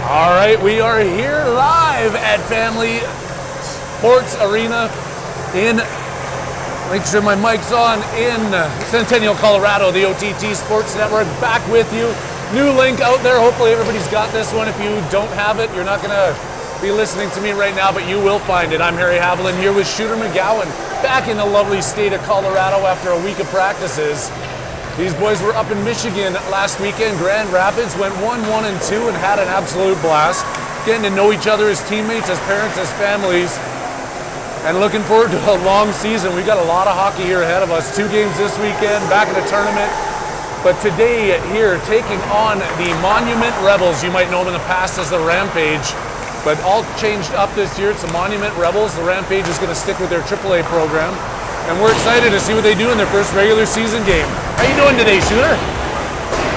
All right, we are here live at Family Sports Arena in, make sure my mic's on, in Centennial, Colorado, the OTT Sports Network, back with you. New link out there. Hopefully everybody's got this one. If you don't have it, you're not going to be listening to me right now, but you will find it. I'm Harry Haviland here with Shooter McGowan, back in the lovely state of Colorado after a week of practices. These boys were up in Michigan last weekend. Grand Rapids went 1-1-2 and had an absolute blast. Getting to know each other as teammates, as parents, as families, and looking forward to a long season. We've got a lot of hockey here ahead of us. 2 games this weekend, back in the tournament. But today here, taking on the Monument Rebels. You might know them in the past as the Rampage, but all changed up this year. It's the Monument Rebels. The Rampage is going to stick with their AAA program. And we're excited to see what they do in their first regular season game. How you doing today, Shooter?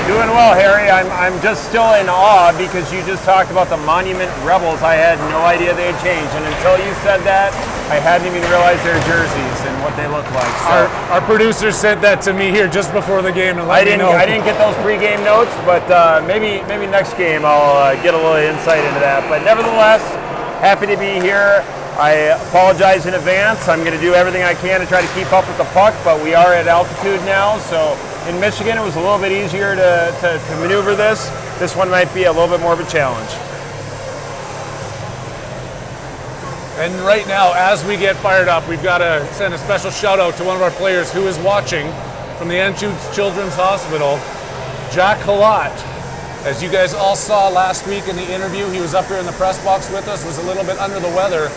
Doing well, Harry. I'm just still in awe because you just talked about the Monument Rebels. I had no idea they had changed, and until you said that, I hadn't even realized their jerseys and what they look like. So our producer sent that to me here just before the game, and I didn't get those pre-game notes, but maybe next game I'll get a little insight into that. But nevertheless, happy to be here. I apologize in advance. I'm going to do everything I can to try to keep up with the puck, but we are at altitude now, so in Michigan it was a little bit easier to maneuver this. This one might be a little bit more of a challenge. And right now, as we get fired up, we've got to send a special shout out to one of our players who is watching from the Anschutz Children's Hospital, Jack Halot. As you guys all saw last week in the interview, he was up here in the press box with us, was a little bit under the weather.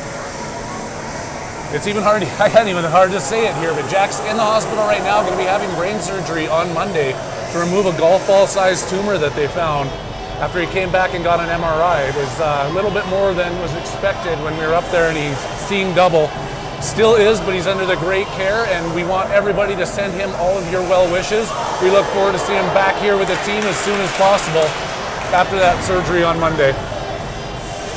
It's even hard to say it here, but Jack's in the hospital right now, going to be having brain surgery on Monday to remove a golf ball-sized tumor that they found after he came back and got an MRI. It was a little bit more than was expected when we were up there, and he's seeing double. Still is, but he's under the great care, and we want everybody to send him all of your well wishes. We look forward to seeing him back here with the team as soon as possible after that surgery on Monday.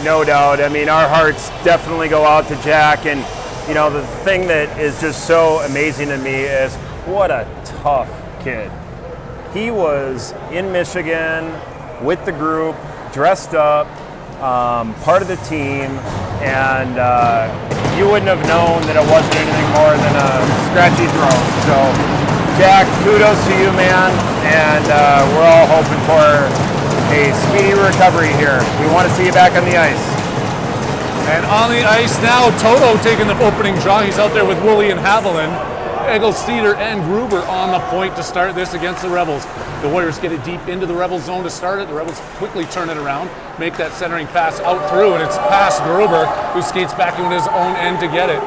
No doubt. I mean, our hearts definitely go out to Jack, and you know, the thing that is just so amazing to me is what a tough kid. He was in Michigan with the group, dressed up, part of the team, and you wouldn't have known that it wasn't anything more than a scratchy throat. So, Jack, kudos to you, man, and we're all hoping for a speedy recovery here. We want to see you back on the ice. And on the ice now, Toto taking the opening draw. He's out there with Woolley and Haviland. Egelsteeder and Gruber on the point to start this against the Rebels. The Warriors get it deep into the Rebels zone to start it. The Rebels quickly turn it around, make that centering pass out through, and it's past Gruber, who skates back into his own end to get it.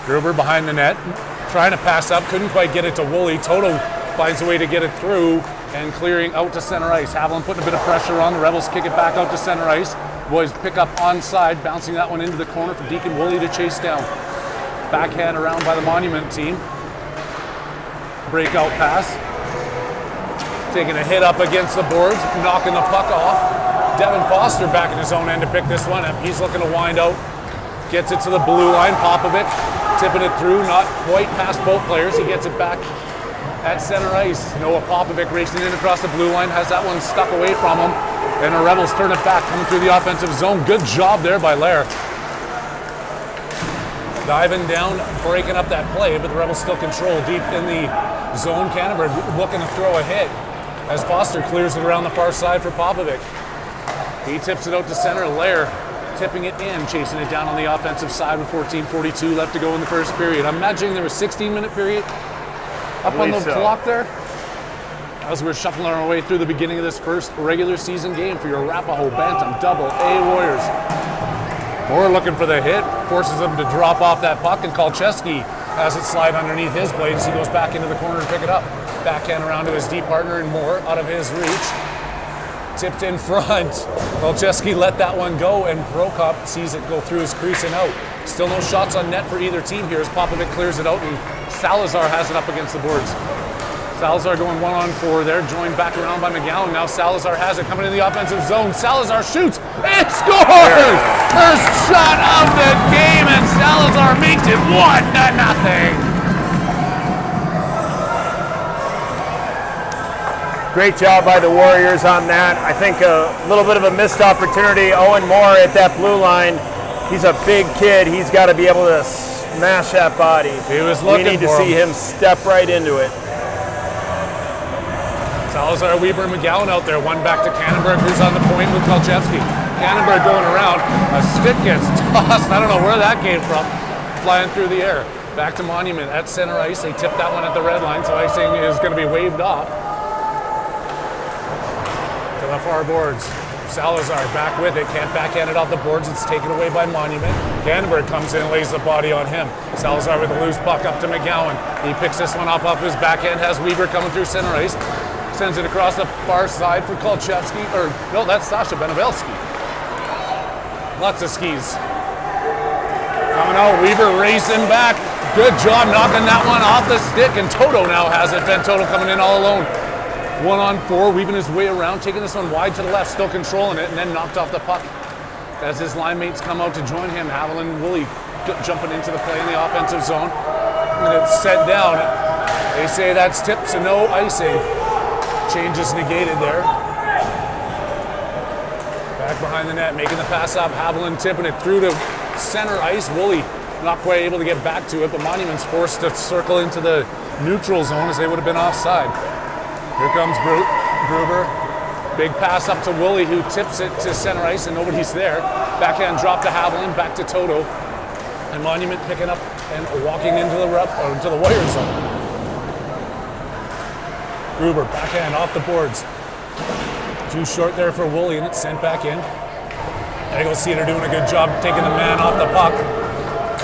Gruber behind the net, trying to pass up, couldn't quite get it to Woolley. Toto finds a way to get it through and clearing out to center ice. Haviland putting a bit of pressure on. The Rebels kick it back out to center ice. Boys pick up onside, bouncing that one into the corner for Deacon Woolley to chase down. Backhand around by the Monument team. Breakout pass. Taking a hit up against the boards, knocking the puck off. Devin Foster back in his own end to pick this one up. He's looking to wind out. Gets it to the blue line. Popovic tipping it through, not quite past both players. He gets it back at center ice. Noah Popovic racing in across the blue line, has that one stuck away from him. And the Rebels turn it back, coming through the offensive zone. Good job there by Lair. Diving down, breaking up that play, but the Rebels still control deep in the zone. Canterbury looking to throw a hit as Foster clears it around the far side for Popovic. He tips it out to center. Lair tipping it in, chasing it down on the offensive side with 14:42 left to go in the first period. I'm imagining there was a 16-minute period up on the clock there. As we're shuffling our way through the beginning of this first regular season game for your Arapahoe Bantam AA Warriors. Moore looking for the hit, forces him to drop off that puck, and Kolcheski has it slide underneath his blade as he goes back into the corner to pick it up. Backhand around to his deep partner and Moore out of his reach. Tipped in front. Kolcheski let that one go, and Prokop sees it go through his crease and out. Still no shots on net for either team here as Popovic clears it out, and Salazar has it up against the boards. Salazar going 1-on-4 there, joined back around by McGowan. Now Salazar has it coming in the offensive zone. Salazar shoots and scores! First shot of the game, and Salazar makes it 1-0. Great job by the Warriors on that. I think a little bit of a missed opportunity. Owen Moore at that blue line. He's a big kid. He's got to be able to smash that body. He was looking We need to see him step right into it. Salazar, Weber, McGowan out there. One back to Cannonberg, who's on the point with Kolchevsky. Cannonberg going around. A stick gets tossed. I don't know where that came from. Flying through the air. Back to Monument at center ice. They tipped that one at the red line, so icing is going to be waved off. To the far boards. Salazar back with it. Can't backhand it off the boards. It's taken away by Monument. Cannonberg comes in and lays the body on him. Salazar with a loose puck up to McGowan. He picks this one up off his backhand. Has Weber coming through center ice. Sends it across the far side for Kolchevsky. Or, no, that's Sasha Benevelski. Lots of skis. Coming out, Weber racing back. Good job knocking that one off the stick, and Toto now has it. Ben Toto coming in all alone. 1-on-4, weaving his way around, taking this one wide to the left, still controlling it, and then knocked off the puck. As his line mates come out to join him, Haviland and Woolley jumping into the play in the offensive zone. And it's set down. They say that's tipped, so no icing. Change is negated there. Back behind the net, making the pass up. Haviland tipping it through to center ice. Woolley not quite able to get back to it, but Monument's forced to circle into the neutral zone as they would have been offside. Here comes Gruber. Big pass up to Woolley, who tips it to center ice, and nobody's there. Backhand drop to Haviland, back to Toto. And Monument picking up and walking into the Warrior zone. Gruber, backhand off the boards. Too short there for Woolley, and it's sent back in. Eggleseder doing a good job taking the man off the puck.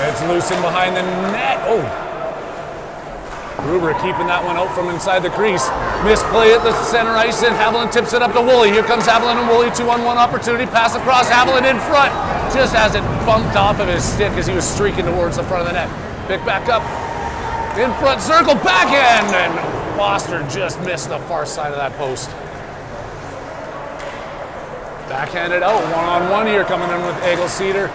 It's loose in behind the net. Oh! Gruber keeping that one out from inside the crease. Misplay at the center ice, and Haviland tips it up to Woolley. Here comes Haviland and Woolley, 2-on-1 opportunity. Pass across, Haviland in front. Just as it bumped off of his stick as he was streaking towards the front of the net. Pick back up. In front circle, backhand, and Foster just missed the far side of that post. Backhanded out, 1-on-1 here, coming in with Eggleseder.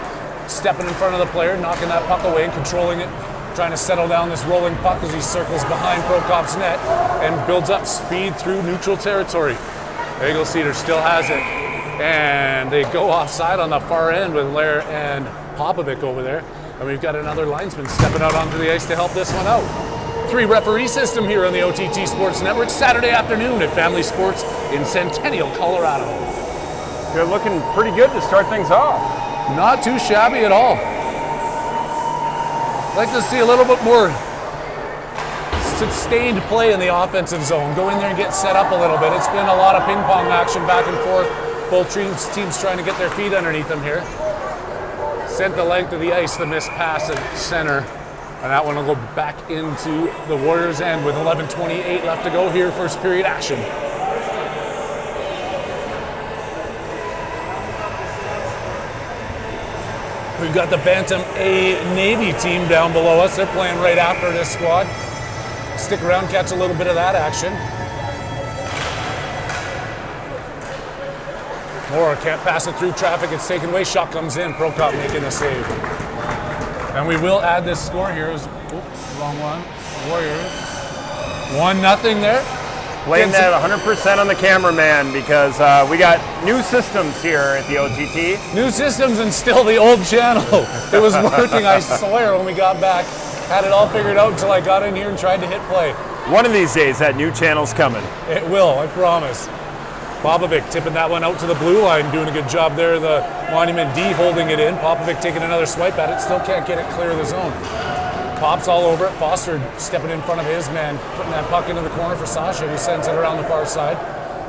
Stepping in front of the player, knocking that puck away and controlling it. Trying to settle down this rolling puck as he circles behind Prokop's net and builds up speed through neutral territory. Eggleseder still has it. And they go offside on the far end with Lair and Popovic over there. And we've got another linesman stepping out onto the ice to help this one out. 3-referee system here on the OTT Sports Network, Saturday afternoon at Family Sports in Centennial, Colorado. You're looking pretty good to start things off. Not too shabby at all. I'd like to see a little bit more sustained play in the offensive zone. Go in there and get set up a little bit. It's been a lot of ping pong action back and forth. Both teams trying to get their feet underneath them here. Sent the length of the ice, the missed pass at center. And that one will go back into the Warriors' end with 11:28 left to go here, first period action. We've got the Bantam AA Navy team down below us. They're playing right after this squad. Stick around, catch a little bit of that action. Moore can't pass it through traffic. It's taken away. Shot comes in. Prokop making a save. And we will add this score here. Wrong one. Warriors. 1-0 there. Blame that 100% on the cameraman because we got new systems here at the OTT. New systems and still the old channel. It was working, I swear, when we got back. Had it all figured out until I got in here and tried to hit play. One of these days, that new channel's coming. It will, I promise. Popovic tipping that one out to the blue line, doing a good job there. The Monument D holding it in. Popovic taking another swipe at it, still can't get it clear of the zone. Pops all over it. Foster stepping in front of his man, putting that puck into the corner for Sasha, who sends it around the far side.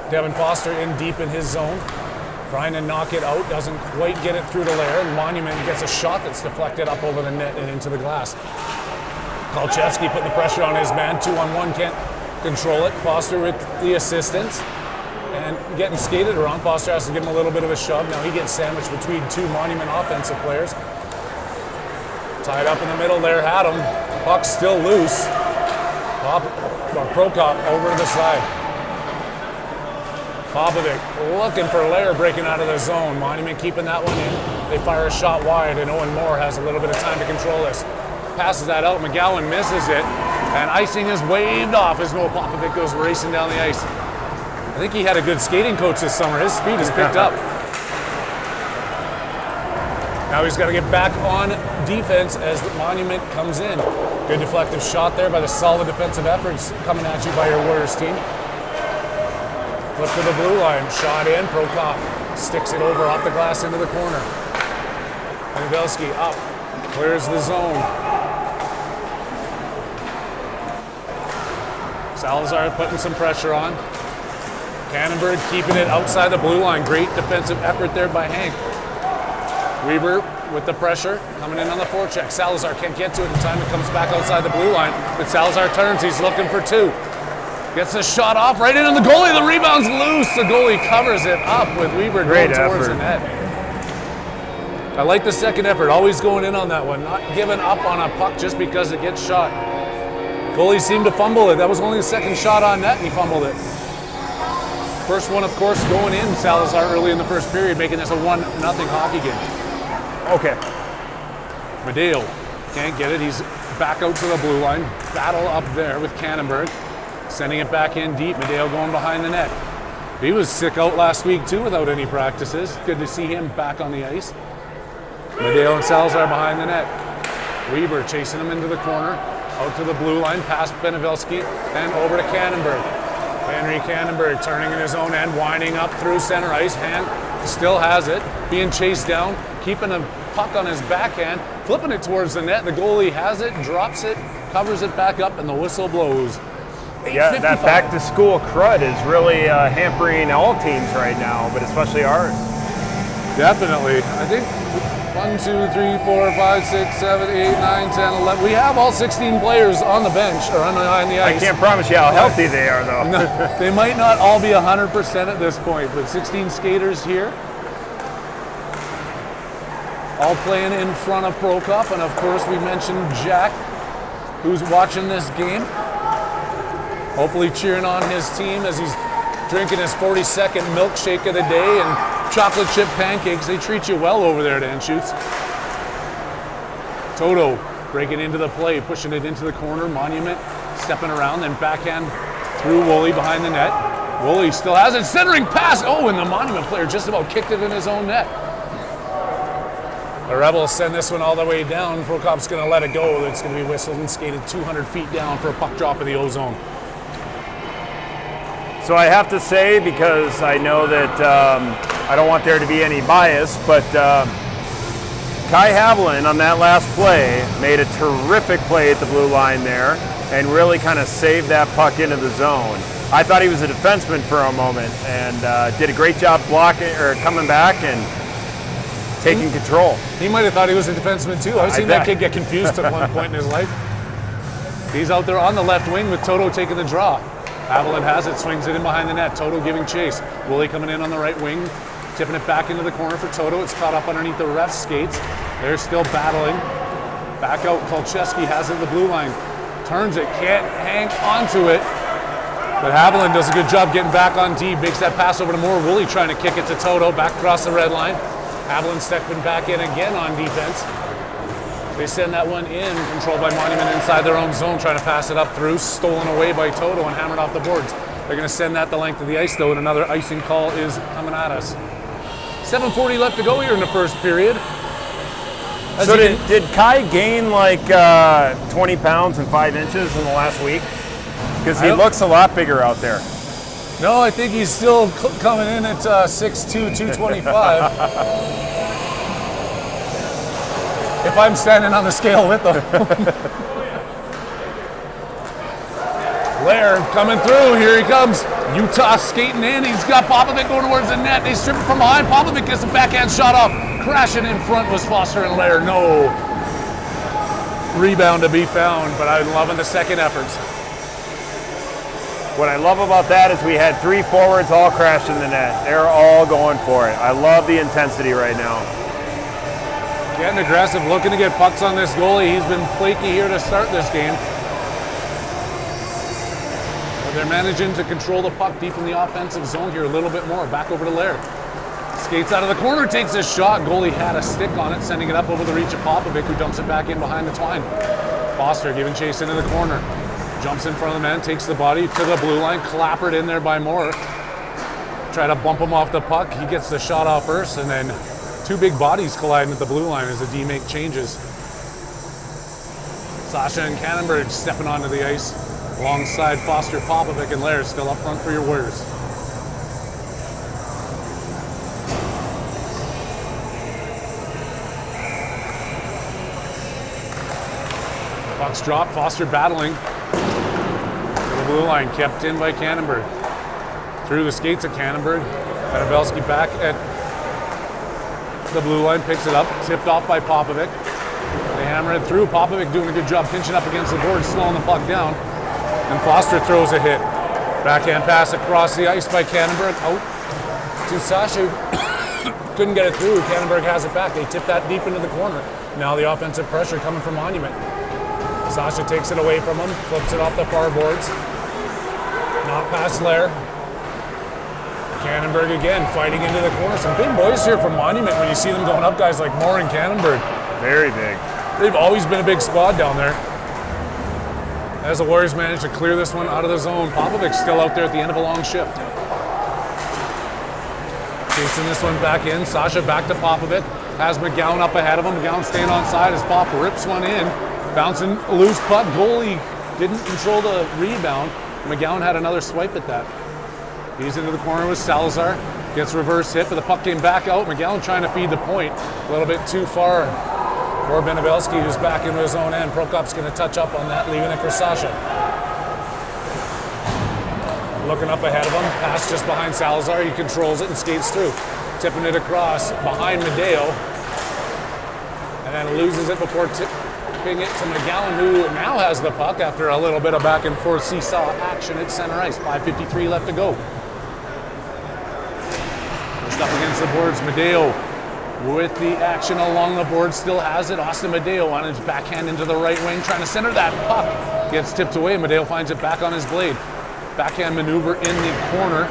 Devin Foster in deep in his zone. Trying to knock it out, doesn't quite get it through the layer, and Monument gets a shot that's deflected up over the net and into the glass. Kolchevsky putting the pressure on his man, 2-on-1, can't control it. Foster with the assistance and getting skated around. Foster has to give him a little bit of a shove. Now he gets sandwiched between two Monument offensive players. Tied up in the middle there, had him. Puck's still loose. Prokop over to the side. Popovic looking for Lair breaking out of the zone. Monument keeping that one in. They fire a shot wide, and Owen Moore has a little bit of time to control this. Passes that out, McGowan misses it, and icing is waved off as Noah Popovic goes racing down the ice. I think he had a good skating coach this summer. His speed has picked up. Now he's got to get back on defense as the Monument comes in. Good deflective shot there by the solid defensive efforts coming at you by your Warriors team. Flip to the blue line, shot in, Prokop sticks it over off the glass into the corner. Pavelski up, clears the zone. Salazar putting some pressure on. Cannonberg keeping it outside the blue line. Great defensive effort there by Hank. Weber with the pressure, coming in on the forecheck. Salazar can't get to it in time. It comes back outside the blue line, but Salazar turns. He's looking for two. Gets the shot off right into the goalie. The rebound's loose. The goalie covers it up with Weber going towards the net. I like the second effort. Always going in on that one. Not giving up on a puck just because it gets shot. Goalie seemed to fumble it. That was only the second shot on net, and he fumbled it. First one, of course, going in Salazar early in the first period, making this a 1-0 hockey game. Okay. Medeo can't get it. He's back out to the blue line. Battle up there with Cannonberg. Sending it back in deep. Medeo going behind the net. He was sick out last week too without any practices. Good to see him back on the ice. Medeo and Salazar behind the net. Weber chasing him into the corner. Out to the blue line, past Benevelski, and over to Cannonberg. Henry Cannonberg turning in his own end, winding up through center ice. Hand still has it, being chased down, keeping a puck on his backhand, flipping it towards the net. The goalie has it, drops it, covers it back up, and the whistle blows. Yeah, that back-to-school crud is really hampering all teams right now, but especially ours. Definitely. I think 1, 2, 3, 4, 5, 6, 7, 8, 9, 10, 11. We have all 16 players on the bench or on the ice. I can't promise you how healthy they are, though. No, they might not all be 100% at this point, but 16 skaters here. All playing in front of Prokop, and of course we mentioned Jack, who's watching this game. Hopefully cheering on his team as he's drinking his 42nd milkshake of the day and chocolate chip pancakes. They treat you well over there at Anschutz. Toto breaking into the play, pushing it into the corner. Monument stepping around, then backhand through Woolley behind the net. Woolley still has it, centering pass. Oh, and the Monument player just about kicked it in his own net. The Rebels send this one all the way down. Prokop's going to let it go. It's going to be whistled and skated 200 feet down for a puck drop in the O-zone. So I have to say, because I know that I don't want there to be any bias, but Kai Haviland on that last play made a terrific play at the blue line there and really kind of saved that puck into the zone. I thought he was a defenseman for a moment and did a great job blocking or coming back and taking control. He might have thought he was a defenseman too. I've seen that kid get confused at one point in his life. He's out there on the left wing with Toto taking the draw. Haviland has it, swings it in behind the net. Toto giving chase. Woolley coming in on the right wing, tipping it back into the corner for Toto. It's caught up underneath the ref's skates. They're still battling. Back out, Kolcheski has it at the blue line. Turns it, can't hang onto it. But Haviland does a good job getting back on deep. Makes that pass over to Moore. Woolley trying to kick it to Toto, back across the red line. Haviland stepping back in again on defense. They send that one in, controlled by Monument inside their own zone, trying to pass it up through, stolen away by Toto and hammered off the boards. They're going to send that the length of the ice, though, and another icing call is coming at us. 7:40 left to go here in the first period. So did Kai gain like 20 pounds and 5 inches in the last week? Because he looks a lot bigger out there. No, I think he's still coming in at 6'2", 225. If I'm standing on the scale with him. Lair coming through, here he comes. Utah skating in, he's got Popovic going towards the net. They strip it from behind, Popovic gets a backhand shot off. Crashing in front was Foster and Lair. No rebound to be found, but I'm loving the second efforts. What I love about that is we had 3 forwards all crashed in the net. They're all going for it. I love the intensity right now. Getting aggressive, looking to get pucks on this goalie. He's been flaky here to start this game. But they're managing to control the puck deep in the offensive zone here a little bit more. Back over to Lair. Skates out of the corner, takes a shot. Goalie had a stick on it, sending it up over the reach of Popovic, who dumps it back in behind the twine. Foster giving chase into the corner. Jumps in front of the man, takes the body to the blue line, clappered in there by Moore. try to bump him off the puck. He gets the shot off first, and then two big bodies colliding at the blue line as the D make changes. Sasha and Cannonberg stepping onto the ice alongside Foster, Popovic, and Lair still up front for your Warriors. Pucks drop, Foster battling. To the blue line, kept in by Cannonberg. Through the skates of Cannonberg. Benabelski back at the blue line, picks it up, tipped off by Popovic. They hammer it through. Popovic doing a good job pinching up against the board, slowing the puck down. And Foster throws a hit. Backhand pass across the ice by Cannonberg. Out to Sasha. Couldn't get it through. Cannonberg has it back. They tip that deep into the corner. Now the offensive pressure coming from Monument. Sasha takes it away from him, flips it off the far boards. Not past Lair. Cannonberg again, fighting into the corner. Some big boys here from Monument when you see them going up, guys like Moore and Cannonberg. Very big. They've always been a big squad down there. As the Warriors manage to clear this one out of the zone, Popovic's still out there at the end of a long shift. Chasing this one back in, Sasha back to Popovic. Has McGowan up ahead of him. McGowan staying on side as Pop rips one in. Bouncing loose puck. Goalie didn't control the rebound. McGowan had another swipe at that. He's into the corner with Salazar. Gets reverse hit, but the puck came back out. McGowan trying to feed the point. A little bit too far for Benabelski, who's back into his own end. Prokop's going to touch up on that, leaving it for Sasha. Looking up ahead of him. Pass just behind Salazar. He controls it and skates through. Tipping it across behind Medeo. And then loses it before tipping it to McGowan, who now has the puck after a little bit of back and forth seesaw action at center ice. 5:53 left to go. Pushed up against the boards. Medeo with the action along the board, still has it. Austin Medeo on his backhand into the right wing, trying to center that puck. Gets tipped away. Medeo finds it back on his blade. Backhand maneuver in the corner.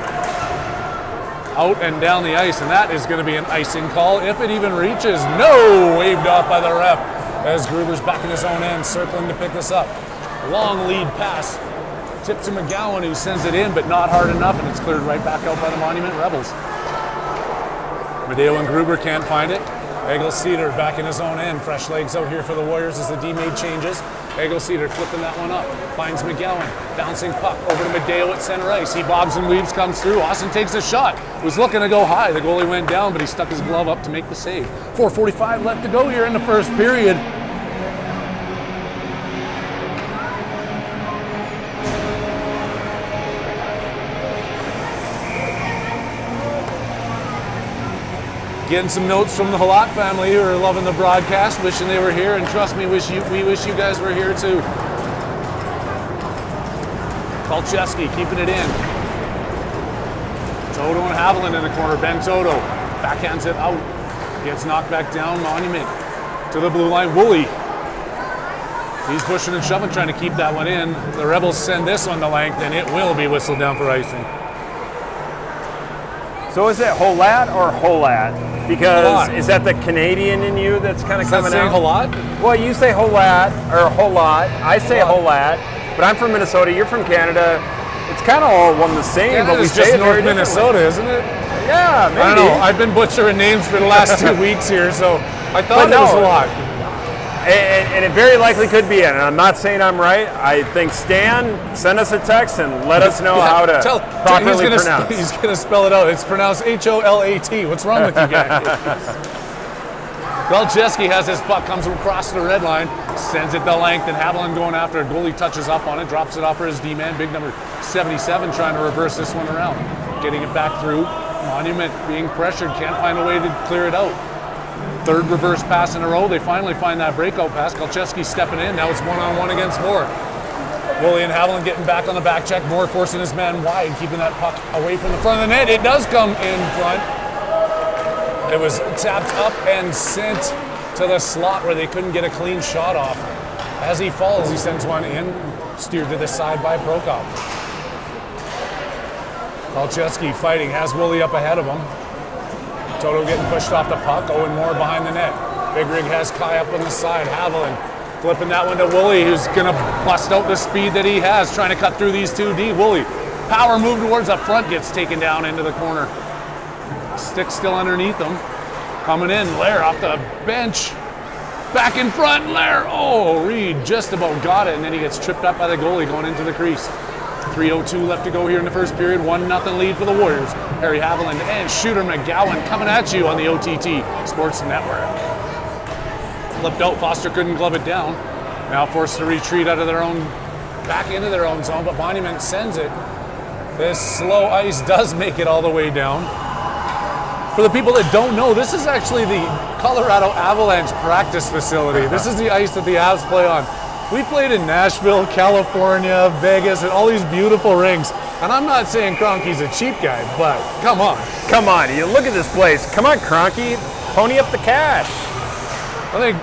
Out and down the ice, and that is going to be an icing call if it even reaches. No! Waved off by the ref as Gruber's back in his own end, circling to pick this up. Long lead pass. Tip to McGowan, who sends it in, but not hard enough, and it's cleared right back out by the Monument Rebels. Medeo and Gruber can't find it. Egel-Cedar back in his own end. Fresh legs out here for the Warriors as the D-made changes. Egel-Cedar flipping that one up. Finds McGowan. Bouncing puck over to Medeo at center ice. He bobs and weaves, comes through. Austin takes a shot. Was looking to go high. The goalie went down, but he stuck his glove up to make the save. 4:45 left to go here in the first period. Getting some notes from the Halot family who are loving the broadcast, wishing they were here, and trust me, we wish you guys were here too. Kolcheski keeping it in. Toto and Haviland in the corner. Ben Toto backhands it out. Gets knocked back down. Monument to the blue line. Woolley. He's pushing and shoving, trying to keep that one in. The Rebels send this one to length, and it will be whistled down for icing. So is it Holat or Holat? Because Holat. Is that the Canadian in you that's kind of coming out? Halot? Well, you say Holat or Holat. I say Holat, but I'm from Minnesota. You're from Canada. It's kind of all one the same, but we say just it very North Minnesota, isn't it? Yeah, maybe. I don't know. I've been butchering names for the last 2 weeks here, so I thought it was Halot. And it very likely could be it. And I'm not saying I'm right. I think Stan, send us a text and let us know how to properly pronounce. He's going to spell it out. It's pronounced Holat. What's wrong with you guys? Kolcheski has his puck, comes across the red line, sends it the length, and Haviland going after it. Goalie touches up on it, drops it off for his D-man. Big number 77 trying to reverse this one around. Getting it back through. Monument being pressured, can't find a way to clear it out. Third reverse pass in a row. They finally find that breakout pass. Kolcheski stepping in. Now it's one-on-one against Moore. Woolley and Haviland getting back on the back check. Moore forcing his man wide, keeping that puck away from the front of the net. It does come in front. It was tapped up and sent to the slot where they couldn't get a clean shot off. As he falls, he sends one in, steered to the side by Prokop. Kolcheski fighting, has Woolley up ahead of him. Toto getting pushed off the puck. Owen Moore behind the net. Big Rig has Kai up on the side. Haviland flipping that one to Woolley, who's going to bust out the speed that he has, trying to cut through these 2D. Woolley Power move towards up front, gets taken down into the corner. Stick still underneath him. Coming in, Lair off the bench. Back in front, Lair. Oh, Reed just about got it, and then he gets tripped up by the goalie going into the crease. 3:02 left to go here in the first period. 1-0 lead for the Warriors. Harry Haviland and Shooter McGowan coming at you on the OTT Sports Network. Flipped out, Foster couldn't glove it down. Now forced to retreat out of their own, back into their own zone, but Monument sends it. This slow ice does make it all the way down. For the people that don't know, this is actually the Colorado Avalanche practice facility. This is the ice that the Avs play on. We played in Nashville, California, Vegas, and all these beautiful rings. And I'm not saying Kroenke's a cheap guy, but come on. Come on, you look at this place. Come on, Kroenke, pony up the cash. I think,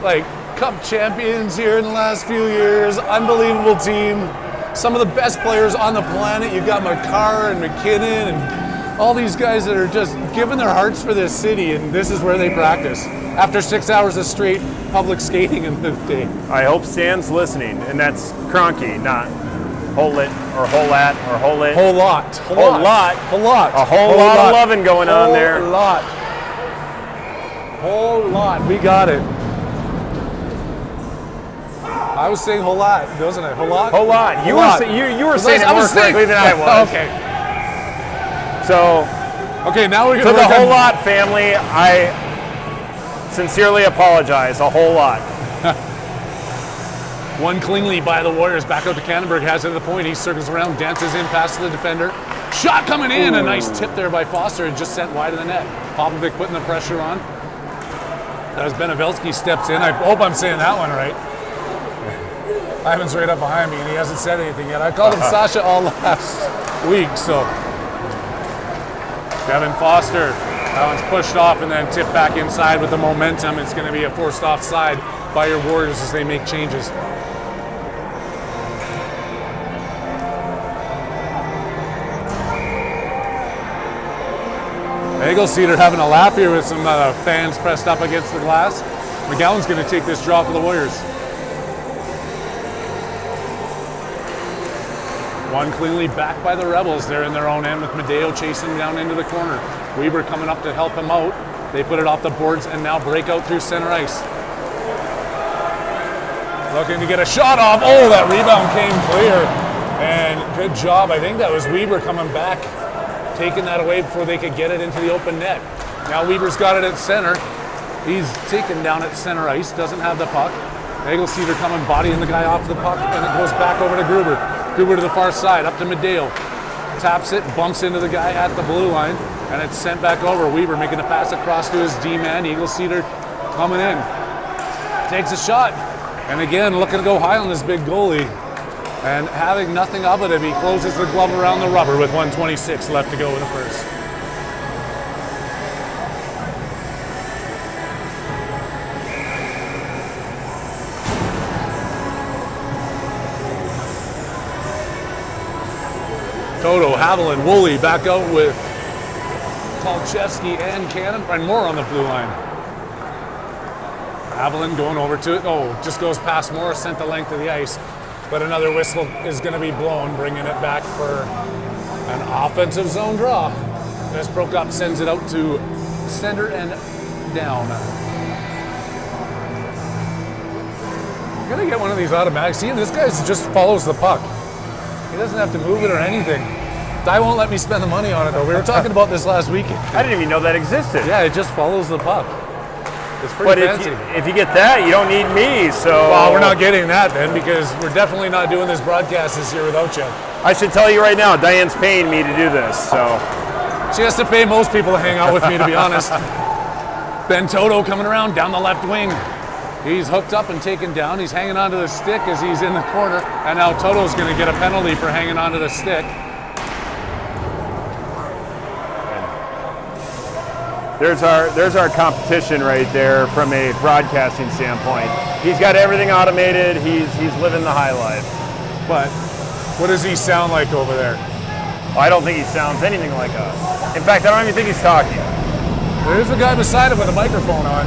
like, Cup champions here in the last few years, unbelievable team. Some of the best players on the planet. You've got Makar and McKinnon and all these guys that are just giving their hearts for this city, and this is where they practice. After 6 hours of straight public skating in the day. I hope Stan's listening, and that's Kroenke, not Holit or Holat or Holit. Whole lot. Whole lot. Whole lot. A whole lot of loving going on there. Whole lot. Whole lot. We got it. I was saying whole lot, wasn't it? Whole lot? Whole lot. You were saying it more correctly than I was. Okay. So, okay, now we're to going the Whole Lot family, I sincerely apologize. A whole lot. One clean lead by the Warriors. Back out to Kannenberg, has it at the point. He circles around, dances in past the defender. Shot coming in. Ooh. A nice tip there by Foster, and just sent wide of the net. Popovic putting the pressure on. As Benevelski steps in. I hope I'm saying that one right. Ivan's right up behind me, and he hasn't said anything yet. I called him Sasha all last week, so. Kevin Foster, that one's pushed off and then tipped back inside with the momentum. It's going to be a forced offside by your Warriors as they make changes. Eagle-Cedar having a laugh here with some fans pressed up against the glass. McGowan's going to take this draw for the Warriors. One cleanly back by the Rebels. They're in their own end with Medeo chasing down into the corner. Weber coming up to help him out. They put it off the boards and now break out through center ice. Looking to get a shot off. Oh, that rebound came clear. And good job. I think that was Weber coming back, taking that away before they could get it into the open net. Now Weber's got it at center. He's taken down at center ice, doesn't have the puck. Eagle-Cedar coming, bodying the guy off the puck, and it goes back over to Gruber. Gruber to the far side, up to Medeo. Taps it, bumps into the guy at the blue line, and it's sent back over. Weber making a pass across to his D-man. Eagle-Cedar coming in. Takes a shot. And again, looking to go high on this big goalie. And having nothing of it, if he closes the glove around the rubber with 1:26 left to go in the first. Toto, Haviland, Woolley back out with Kolchevsky and Cannon, and more on the blue line. Haviland going over to it. Oh, just goes past Morris, sent the length of the ice. But another whistle is going to be blown, bringing it back for an offensive zone draw. This broke up, sends it out to center and down. You're going to get one of these automatics. See, this guy just follows the puck. He doesn't have to move it or anything. I won't let me spend the money on it, though. We were talking about this last weekend. I didn't even know that existed. Yeah, it just follows the puck. It's pretty fancy. If you get that, you don't need me, so... Well, we're not getting that then, because we're definitely not doing this broadcast this year without you. I should tell you right now, Diane's paying me to do this, so... She has to pay most people to hang out with me, to be honest. Ben Toto coming around down the left wing. He's hooked up and taken down. He's hanging onto the stick as he's in the corner. And now Toto's going to get a penalty for hanging onto the stick. There's our competition right there from a broadcasting standpoint. He's got everything automated. He's living the high life. But what does he sound like over there? I don't think he sounds anything like us. In fact, I don't even think he's talking. There's a guy beside him with a microphone on.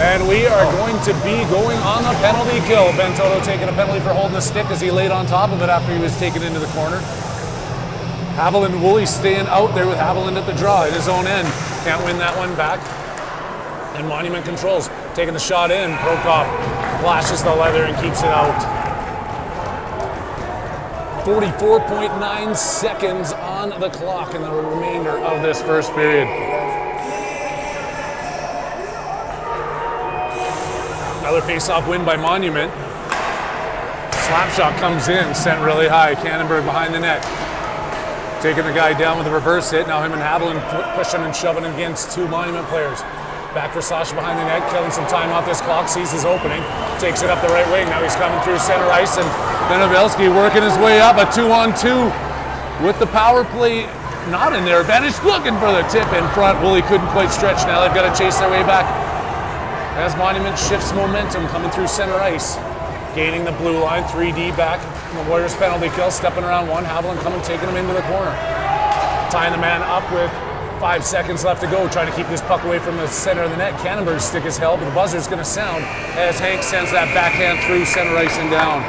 And we are going to be going on a penalty kill. Ben Toto taking a penalty for holding the stick as he laid on top of it after he was taken into the corner. Haviland Woolley staying out there with Haviland at the draw at his own end. Can't win that one back. And Monument controls, taking the shot in. Prokop flashes the leather and keeps it out. 44.9 seconds on the clock in the remainder of this first period. Another face-off win by Monument. Slap shot comes in, sent really high. Cannonberg behind the net. Taking the guy down with a reverse hit. Now him and Haviland pushing and shoving against two Monument players. Back for Sasha behind the net, killing some time off this clock, sees his opening, takes it up the right wing. Now he's coming through center ice, and Benevelski working his way up, a 2-on-2 with the power play not in their advantage, looking for the tip in front. Woolley couldn't quite stretch. Now they've got to chase their way back as Monument shifts momentum coming through center ice. Gaining the blue line, 3D back. The Warriors penalty kill, stepping around one. Haviland coming, taking him into the corner. Tying the man up with 5 seconds left to go, trying to keep this puck away from the center of the net. Cannonberg's stick is held, but the buzzer's going to sound as Hank sends that backhand through center ice and down.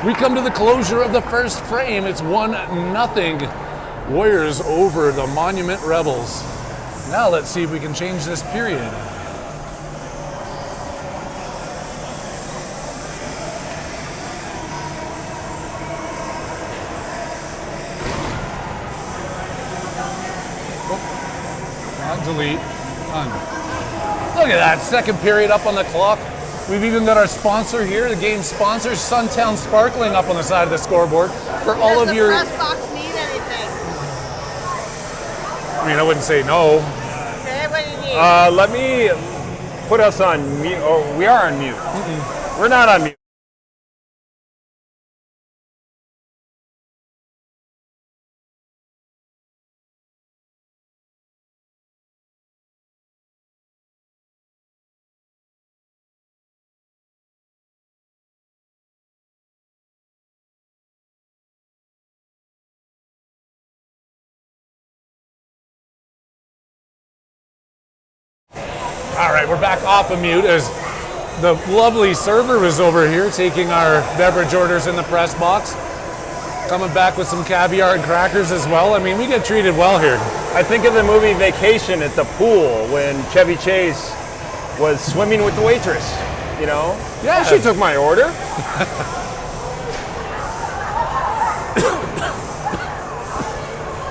We come to the closure of the first frame. It's 1-0. Warriors over the Monument Rebels. Now let's see if we can change this period. Delete. Done. Look at that, second period up on the clock. We've even got our sponsor here, the game sponsor, Suntown Sparkling, up on the side of the scoreboard for all of your. Does the press box need anything? I mean, I wouldn't say no. Okay, what do you need? Let me put us on mute. Oh, we are on mute. We're not on mute. All right, we're back off of mute as the lovely server was over here taking our beverage orders in the press box. Coming back with some caviar and crackers as well. I mean, we get treated well here. I think of the movie Vacation at the pool when Chevy Chase was swimming with the waitress, you know? Yeah. She took my order.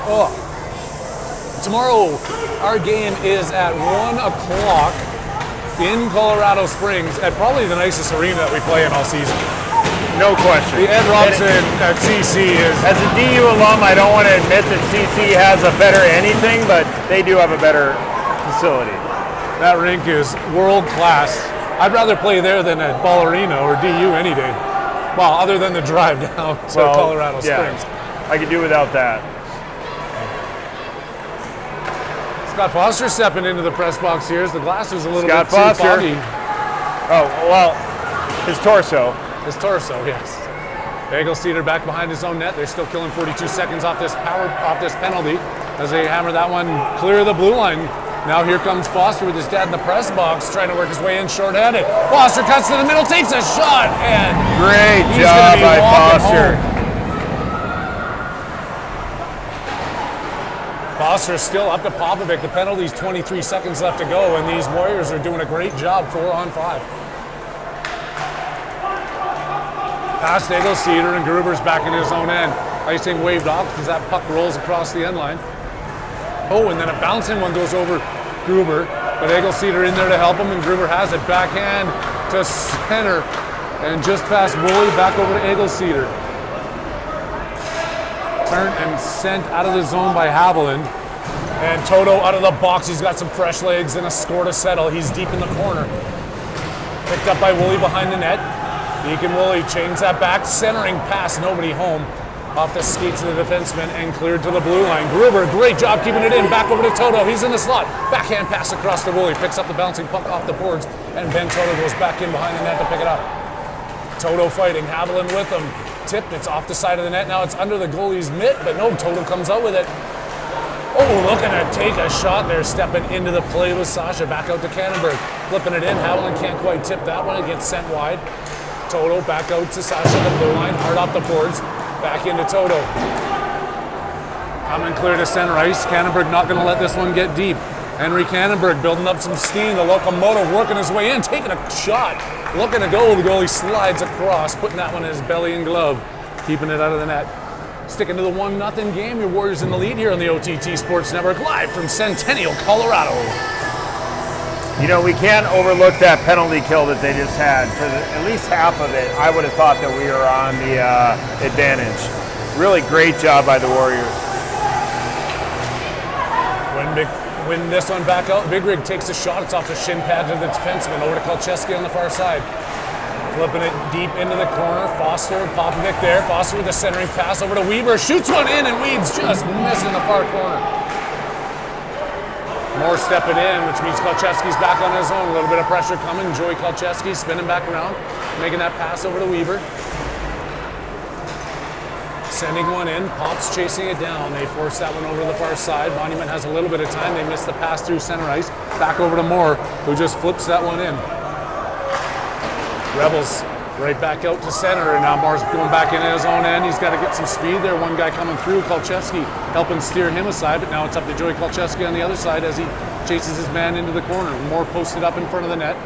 Oh. Tomorrow, our game is at 1 o'clock in Colorado Springs at probably the nicest arena that we play in all season. No question. The Ed Robson at CC is... As a DU alum, I don't want to admit that CC has a better anything, but they do have a better facility. That rink is world class. I'd rather play there than at Ball Arena or DU any day. Well, other than the drive down to Colorado Springs. I could do without that. Scott Foster stepping into the press box here as the glass is a little Scott bit too Foster. foggy. Oh, well, his torso. His torso, yes. Egelsteiner back behind his own net. They're still killing 42 seconds off this penalty as they hammer that one clear of the blue line. Now here comes Foster with his dad in the press box, trying to work his way in short-handed. Foster cuts to the middle, takes a shot, and great he's job gonna be by walking Foster. home. Foster still up to Popovic. The penalty's 23 seconds left to go, and these Warriors are doing a great job, 4-on-5. Past Egelsteiner, and Gruber's back in his own end. Icing waved off as that puck rolls across the end line. Oh, and then a bouncing one goes over Gruber, but Egelsteiner in there to help him, and Gruber has it. Backhand to center, and just past Woolley, back over to Egelsteiner. Turned and sent out of the zone by Haviland. And Toto out of the box. He's got some fresh legs and a score to settle. He's deep in the corner. Picked up by Woolley behind the net. Deacon Woolley chains that back, centering pass, nobody home. Off the skates of the defenseman and cleared to the blue line. Gruber, great job keeping it in. Back over to Toto. He's in the slot. Backhand pass across to Woolley. Picks up the bouncing puck off the boards. And Ben Toto goes back in behind the net to pick it up. Toto fighting. Haviland with him. Tipped. It's off the side of the net. Now it's under the goalie's mitt, but no, Toto comes out with it. Oh, looking to take a shot there, stepping into the play with Sasha. Back out to Cannonberg, flipping it in. Howland can't quite tip that one. It gets sent wide. Toto back out to Sasha, the blue line, hard off the boards. Back into Toto. Coming clear to center ice. Cannonberg not going to let this one get deep. Henry Cannonberg building up some steam. The locomotive working his way in, taking a shot. Looking to go. The goalie slides across, putting that one in his belly and glove, keeping it out of the net. Sticking to the 1-0 game. Your Warriors in the lead here on the OTT Sports Network, live from Centennial, Colorado. You know, we can't overlook that penalty kill that they just had. For at least half of it, I would have thought that we were on the advantage. Really great job by the Warriors. When this one back out, Big Rig takes a shot. It's off the shin pad to the defenseman. Over to Kolcheski on the far side. Flipping it deep into the corner. Foster, Popovic there. Foster with a centering pass over to Weber. Shoots one in, and Weeds just missing the far corner. More stepping in, which means Kolcheski's back on his own. A little bit of pressure coming. Joey Kolcheski spinning back around, making that pass over to Weber. Sending one in, Pops chasing it down. They force that one over to the far side. Monument has a little bit of time. They miss the pass through center ice. Back over to Moore, who just flips that one in. Rebels right back out to center, and now Moore's going back in at his own end. He's got to get some speed there. One guy coming through, Kolcheski, helping steer him aside, but now it's up to Joey Kolcheski on the other side as he chases his man into the corner. Moore posted up in front of the net.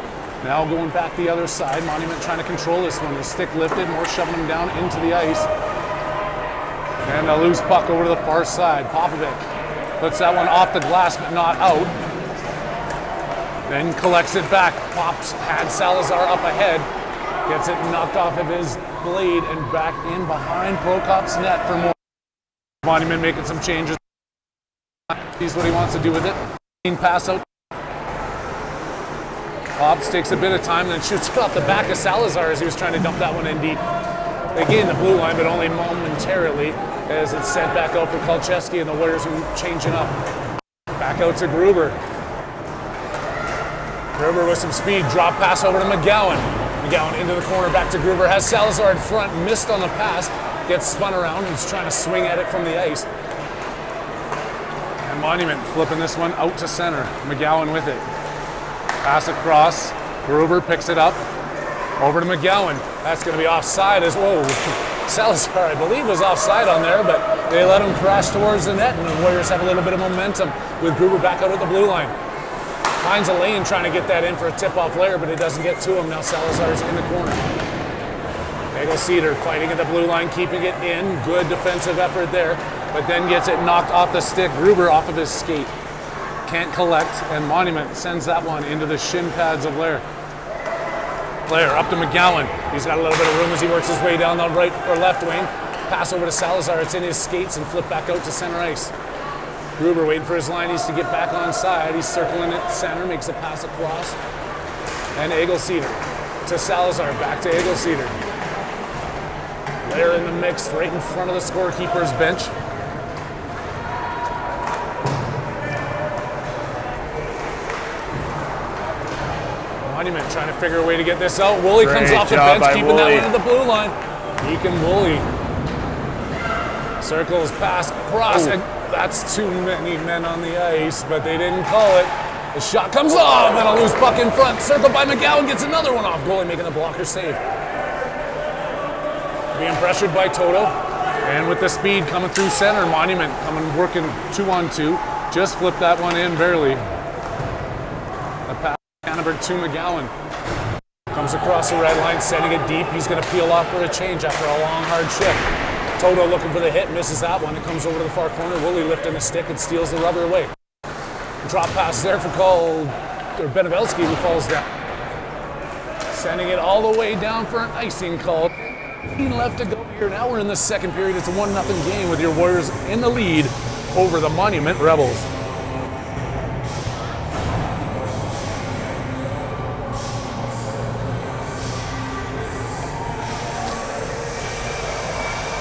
Now going back the other side. Monument trying to control this one. The stick lifted, Moore shoving him down into the ice. And a loose puck over to the far side. Popovic puts that one off the glass, but not out. Then collects it back. Pops had Salazar up ahead. Gets it knocked off of his blade and back in behind Prokop's net for more. Monument making some changes. Sees what he wants to do with it. Pass out. Pops takes a bit of time, then shoots it off the back of Salazar as he was trying to dump that one in deep. They gain the blue line, but only momentarily, as it's sent back out for Kolcheski, and the Warriors are changing up. Back out to Gruber. Gruber with some speed, drop pass over to McGowan. McGowan into the corner, back to Gruber, has Salazar in front, missed on the pass, gets spun around, he's trying to swing at it from the ice. And Monument flipping this one out to center. McGowan with it. Pass across, Gruber picks it up. Over to McGowan. That's going to be offside as well. Salazar, I believe, was offside on there, but they let him crash towards the net, and the Warriors have a little bit of momentum with Gruber back out at the blue line. Finds a lane trying to get that in for a tip-off layer, but it doesn't get to him. Now Salazar's in the corner. Nagel Cedar fighting at the blue line, keeping it in. Good defensive effort there, but then gets it knocked off the stick. Gruber off of his skate. Can't collect, and Monument sends that one into the shin pads of Lair. Lair up to McGowan. He's got a little bit of room as he works his way down the right or left wing. Pass over to Salazar. It's in his skates and flip back out to center ice. Gruber waiting for his lineys to get back on side. He's circling it center, makes a pass across. And Cedar to Salazar, back to Cedar. Lair in the mix, right in front of the scorekeeper's bench. Monument trying to figure a way to get this out. Woolley comes off the bench, keeping that one to the blue line. Deacon Woolley circles past across, and that's too many men on the ice, but they didn't call it. The shot comes off, and a loose puck in front. Circled by McGowan, gets another one off. Goalie making a blocker save. Being pressured by Toto, and with the speed coming through center, Monument coming working 2-on-2. Just flipped that one in barely. A pass. Cannonberg to McGowan. Comes across the red line, sending it deep. He's going to peel off for a change after a long, hard shift. Toto looking for the hit, misses that one. It comes over to the far corner. Woolley lifting the stick and steals the rubber away. Drop pass there for Benevelski, who falls down. Sending it all the way down for an icing call. Left to go here. Now we're in the second period. It's a 1-0 game with your Warriors in the lead over the Monument Rebels.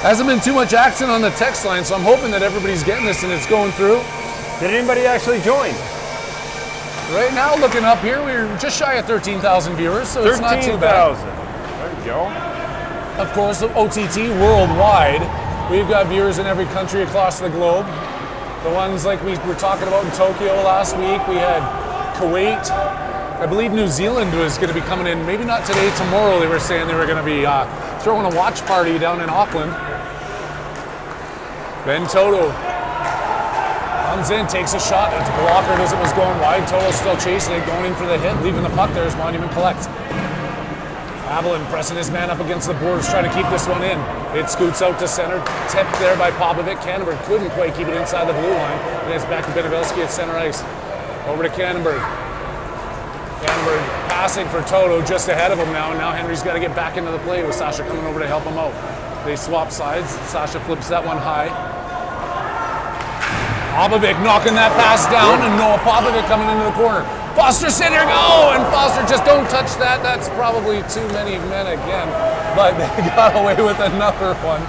Hasn't been too much action on the text line, so I'm hoping that everybody's getting this and it's going through. Did anybody actually join? Right now, looking up here, we're just shy of 13,000 viewers, so it's not too bad. 13,000. There you go. Of course, the OTT worldwide. We've got viewers in every country across the globe. The ones like we were talking about in Tokyo last week. We had Kuwait. I believe New Zealand was going to be coming in. Maybe not today, tomorrow. They were saying they were going to be throwing a watch party down in Auckland. Ben Toto comes in, takes a shot. It's blocked as it was going wide. Toto's still chasing it, going in for the hit, leaving the puck there as Monument collects. Avalon pressing his man up against the boards, trying to keep this one in. It scoots out to center, tipped there by Popovic. Kannenberg couldn't quite keep it inside the blue line. And it's back to Benevelski at center ice. Over to Kannenberg. Kannenberg passing for Toto, just ahead of him now. And now Henry's got to get back into the play with Sasha Kuhn over to help him out. They swap sides. Sasha flips that one high. Popovic knocking that pass down, and Noah Popovic coming into the corner. Foster center, go! And Foster just don't touch that. That's probably too many men again, but they got away with another one.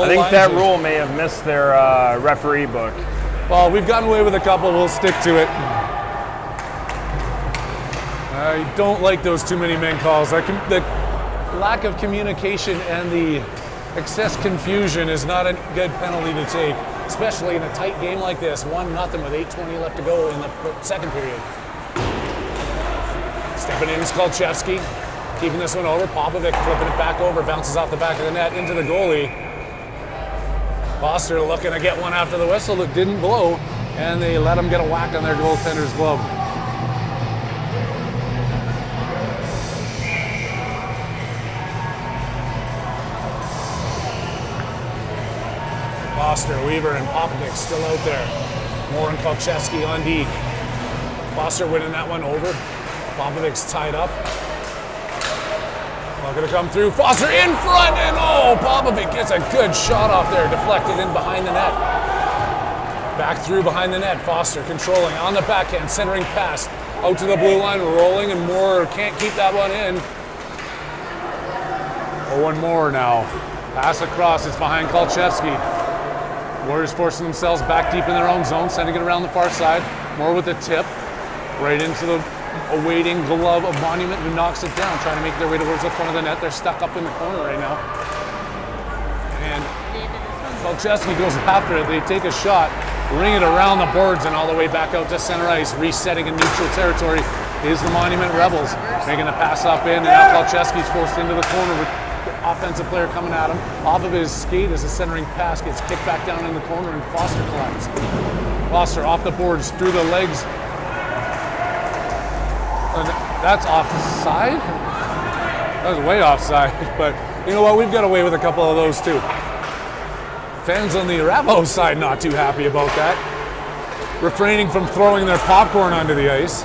I think that rule may have missed their referee book. Well, we've gotten away with a couple. We'll stick to it. I don't like those too many men calls. The lack of communication and the excess confusion is not a good penalty to take, especially in a tight game like this. 1-0 with 8:20 left to go in the second period. Stepping in is Kolchevsky, keeping this one over. Popovic flipping it back over, bounces off the back of the net into the goalie. Foster looking to get one after the whistle that didn't blow, and they let him get a whack on their goaltender's glove. Foster, Weaver, and Popovic still out there. Moore and Kolchevsky on D. Foster winning that one over. Popovic's tied up. Not going to come through. Foster in front, and oh, Popovic gets a good shot off there, deflected in behind the net. Back through behind the net. Foster controlling on the backhand, centering pass out to the blue line, rolling, and Moore can't keep that one in. Oh, one more now. Pass across, it's behind Kolchevsky. Warriors forcing themselves back deep in their own zone, sending it around the far side. Moore with the tip, right into the awaiting glove of Monument, who knocks it down, trying to make their way towards the front of the net. They're stuck up in the corner right now. And Kolchevsky goes after it. They take a shot, ring it around the boards and all the way back out to center ice. Resetting in neutral territory is the Monument Rebels. Making the pass up in, and now Kolchevsky's forced into the corner with offensive player coming at him. Off of his skate as a centering pass gets kicked back down in the corner, and Foster collects. Foster off the boards, through the legs. And that's offside? That was way offside, but you know what? We've got away with a couple of those too. Fans on the Arapahoe side not too happy about that. Refraining from throwing their popcorn onto the ice.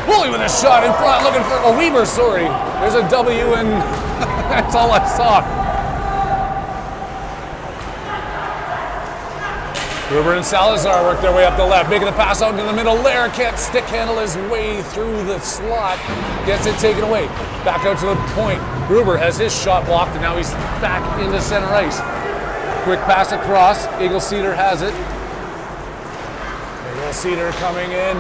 Woolley with a shot in front, looking for Weaver, sorry. There's a W, and that's all I saw. Gruber and Salazar work their way up the left, making the pass out into the middle. Lair can't stick handle his way through the slot. Gets it taken away. Back out to the point. Gruber has his shot blocked, and now he's back into center ice. Quick pass across. Eagle Cedar has it. Eagle Cedar coming in.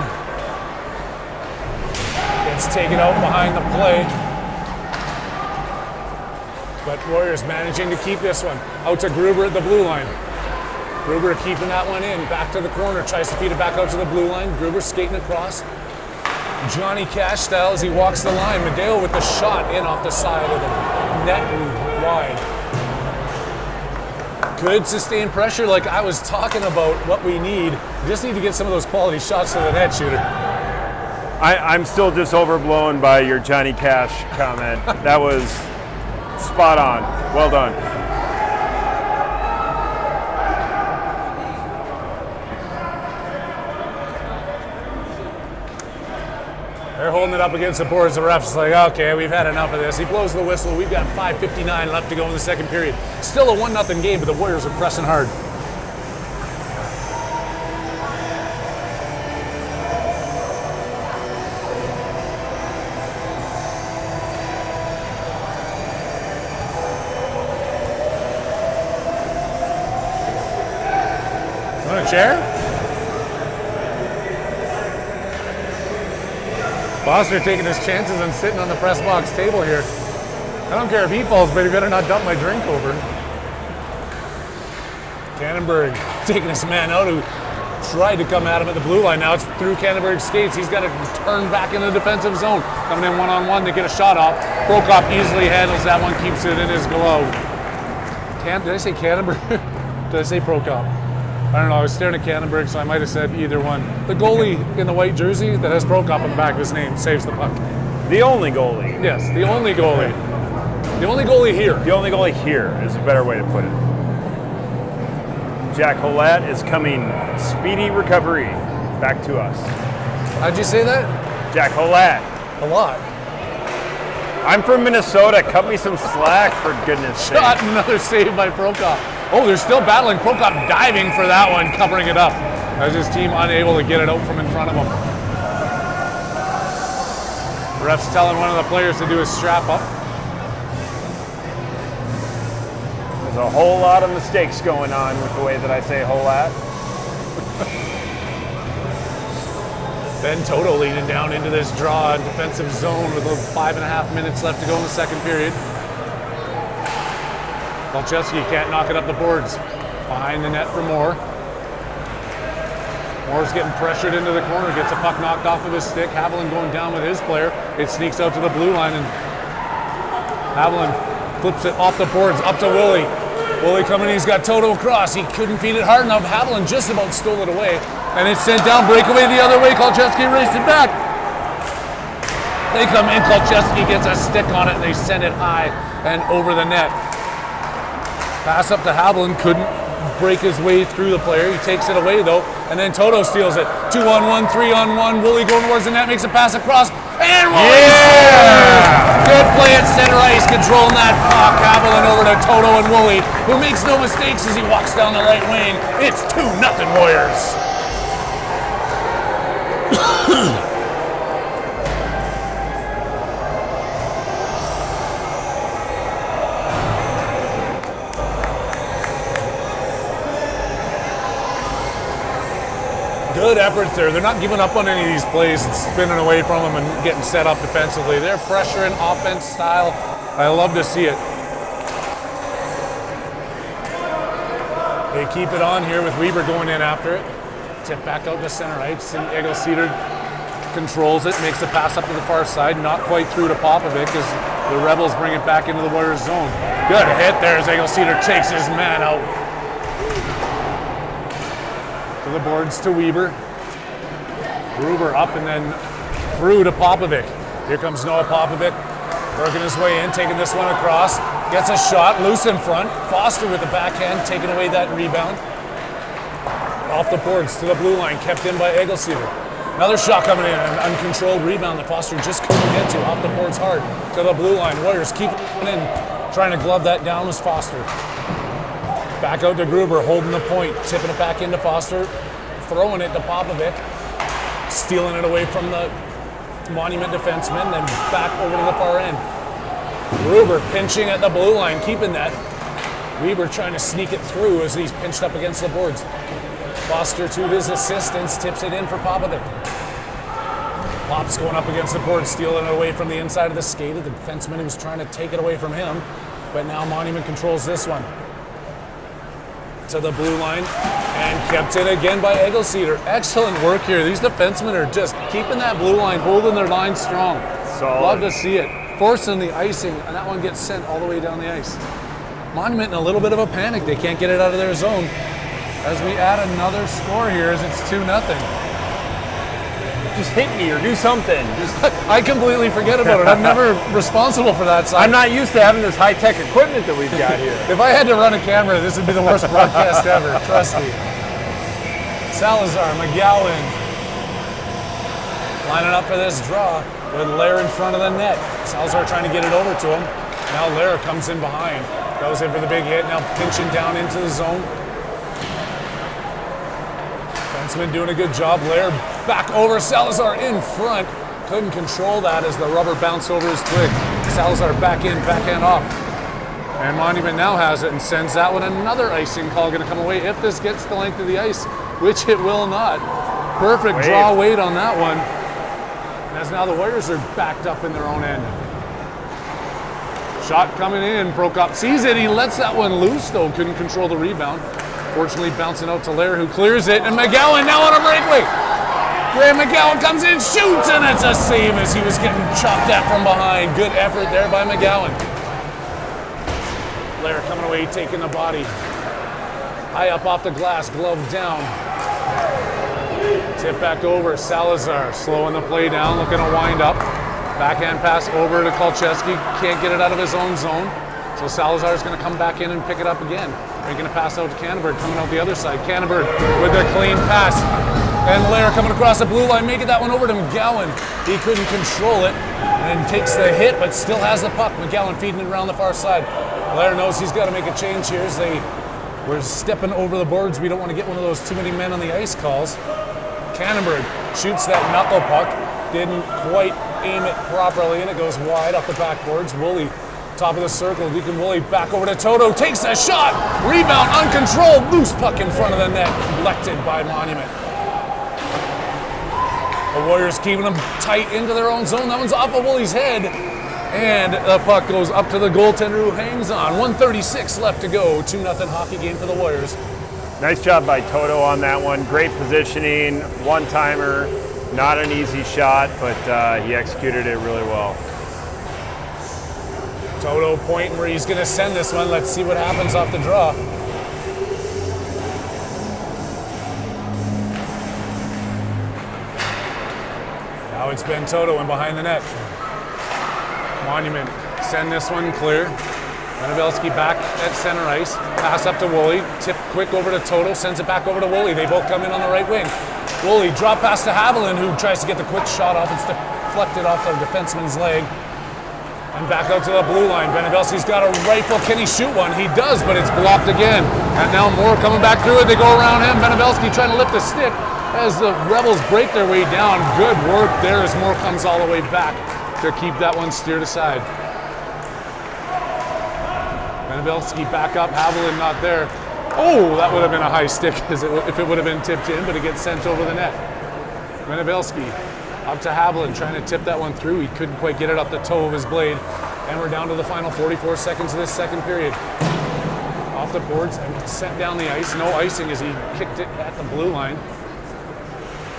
Gets taken out behind the play. But Warriors managing to keep this one. Out to Gruber at the blue line. Gruber keeping that one in. Back to the corner. Tries to feed it back out to the blue line. Gruber skating across. Johnny Cash style as he walks the line. Medeo with the shot in off the side of the net and wide. Good sustained pressure like I was talking about what we need. We just need to get some of those quality shots to the net, Shooter. I'm still just overblown by your Johnny Cash comment. That was spot on. Well done. They're holding it up against the boards. The ref's like, okay, we've had enough of this. He blows the whistle. We've got 5:59 left to go in the second period. Still a 1-0 game, but the Warriors are pressing hard. Want a chair? Foster taking his chances and sitting on the press box table here. I don't care if he falls, but he better not dump my drink over. Cannonberg taking his man out who tried to come at him at the blue line. Now it's through Cannonberg's skates. He's got to turn back into the defensive zone. Coming in one-on-one to get a shot off. Prokop easily handles that one, keeps it in his glove. Did I say Cannonberg? Did I say Prokop? I don't know. I was staring at Cannonberg, so I might have said either one. The goalie in the white jersey that has Prokop on the back of his name saves the puck. The only goalie. Yes, the only goalie. The only goalie here. The only goalie here is a better way to put it. Jack Holat is coming speedy recovery back to us. How'd you say that? Jack Holat. A lot. I'm from Minnesota. Cut me some slack, for goodness sake. Shot, another save by Prokop. Oh, they're still battling. Prokop diving for that one, covering it up. As his team unable to get it out from in front of him. The ref's telling one of the players to do his strap up. There's a whole lot of mistakes going on with the way that I say Holat. Then Toto leaning down into this draw in defensive zone with 5.5 minutes left to go in the second period. Kolcheski can't knock it up the boards. Behind the net for Moore. Moore's getting pressured into the corner, gets a puck knocked off of his stick. Haviland going down with his player. It sneaks out to the blue line, and Haviland flips it off the boards up to Willie. Willie coming in, he's got Toto across. He couldn't feed it hard enough. Haviland just about stole it away, and it's sent down, breakaway the other way. Kolcheski raced it back. They come in, Kolcheski gets a stick on it, and they send it high and over the net. Pass up to Haviland, couldn't break his way through the player. He takes it away though, and then Toto steals it. 2-on-1, 3-on-1. Willie going towards the net, makes a pass across, and Willie scores! Good play at center ice, controlling that puck. Haviland over to Toto and Willie, who makes no mistakes as he walks down the right wing. It's 2-0 Warriors. Good efforts there. They're not giving up on any of these plays and spinning away from them and getting set up defensively. They're pressuring offense style. I love to see it. They keep it on here with Weber going in after it. Tip back out to center ice, and Eggleseder controls it, makes the pass up to the far side, not quite through to Popovic as the Rebels bring it back into the Warriors zone. Good hit there as Eggleseder takes his man out. To the boards to Weber. Gruber up and then through to Popovic. Here comes Noah Popovic, working his way in, taking this one across. Gets a shot, loose in front. Foster with the backhand, taking away that rebound. Off the boards to the blue line, kept in by Eggleseder. Another shot coming in, an uncontrolled rebound that Foster just couldn't get to. Off the boards hard to the blue line. Warriors keep it in, trying to glove that down was Foster. Back out to Gruber, holding the point, tipping it back into Foster, throwing it to Popovic, stealing it away from the Monument defenseman, then back over to the far end. Gruber pinching at the blue line, keeping that. Weber trying to sneak it through as he's pinched up against the boards. Foster to his assistance, tips it in for Popovic. Pop's going up against the board, stealing it away from the inside of the skate. The defenseman who was trying to take it away from him, but now Monument controls this one. To the blue line, and kept in again by Eggleseder. Excellent work here. These defensemen are just keeping that blue line, holding their line strong. Solid. Love to see it. Forcing the icing, and that one gets sent all the way down the ice. Monument in a little bit of a panic. They can't get it out of their zone. As we add another score here as it's 2-0. Just hit me or do something. I completely forget about it. I'm never responsible for that side. I'm not used to having this high-tech equipment that we've got here. If I had to run a camera, this would be the worst broadcast ever. Trust me. Salazar, McGowan lining up for this draw with Lair in front of the net. Salazar trying to get it over to him. Now Lair comes in behind. Goes in for the big hit. Now pinching down into the zone. Defenseman doing a good job. Lair back over. Salazar in front. Couldn't control that as the rubber bounced over his twig. Salazar back in, backhand off. And Monument now has it and sends that one. Another icing call going to come away if this gets the length of the ice, which it will not. Perfect draw weight on that one. And as now the Warriors are backed up in their own end. Shot coming in. Prokop sees it. He lets that one loose though. Couldn't control the rebound. Unfortunately, bouncing out to Lair, who clears it, and McGowan now on a breakaway. Graham McGowan comes in, shoots, and it's a save as he was getting chopped at from behind. Good effort there by McGowan. Lair coming away, taking the body. High up off the glass, glove down. Tip back over, Salazar slowing the play down, looking to wind up. Backhand pass over to Kolcheski, can't get it out of his own zone. So Salazar's going to come back in and pick it up again. They're going to pass out to Canterbury, coming out the other side. Canterbury with a clean pass. And Lair coming across the blue line, making that one over to McGowan. He couldn't control it and takes the hit, but still has the puck. McGowan feeding it around the far side. Lair knows he's got to make a change here as they were stepping over the boards. We don't want to get one of those too many men on the ice calls. Canterbury shoots that knuckle puck. Didn't quite aim it properly, and it goes wide off the backboards. Woolley, top of the circle. Deacon Woolley back over to Toto. Takes a shot. Rebound, uncontrolled. Loose puck in front of the net. Collected by Monument. The Warriors keeping them tight into their own zone. That one's off of Woolley's head. And the puck goes up to the goaltender who hangs on. 1:36 left to go. 2-0 hockey game for the Warriors. Nice job by Toto on that one. Great positioning, one-timer. Not an easy shot, but he executed it really well. Toto pointing where he's going to send this one. Let's see what happens off the draw. Now it's Ben Toto in behind the net. Monument send this one clear. Benabelski back at center ice. Pass up to Woolley. Tip quick over to Toto. Sends it back over to Woolley. They both come in on the right wing. Woolley drop pass to Haviland, who tries to get the quick shot off. It's deflected off the defenseman's leg. And back out to the blue line. Benabelski's got a rifle. Can he shoot one? He does, but it's blocked again. And now Moore coming back through it. They go around him. Benabelski trying to lift the stick as the Rebels break their way down. Good work there as Moore comes all the way back to keep that one steered aside. Benabelski back up. Haviland not there. Oh, that would have been a high stick if it would have been tipped in, but it gets sent over the net. Benabelski up to Haviland, trying to tip that one through. He couldn't quite get it up the toe of his blade. And we're down to the final 44 seconds of this second period. Off the boards and sent down the ice. No icing as he kicked it at the blue line.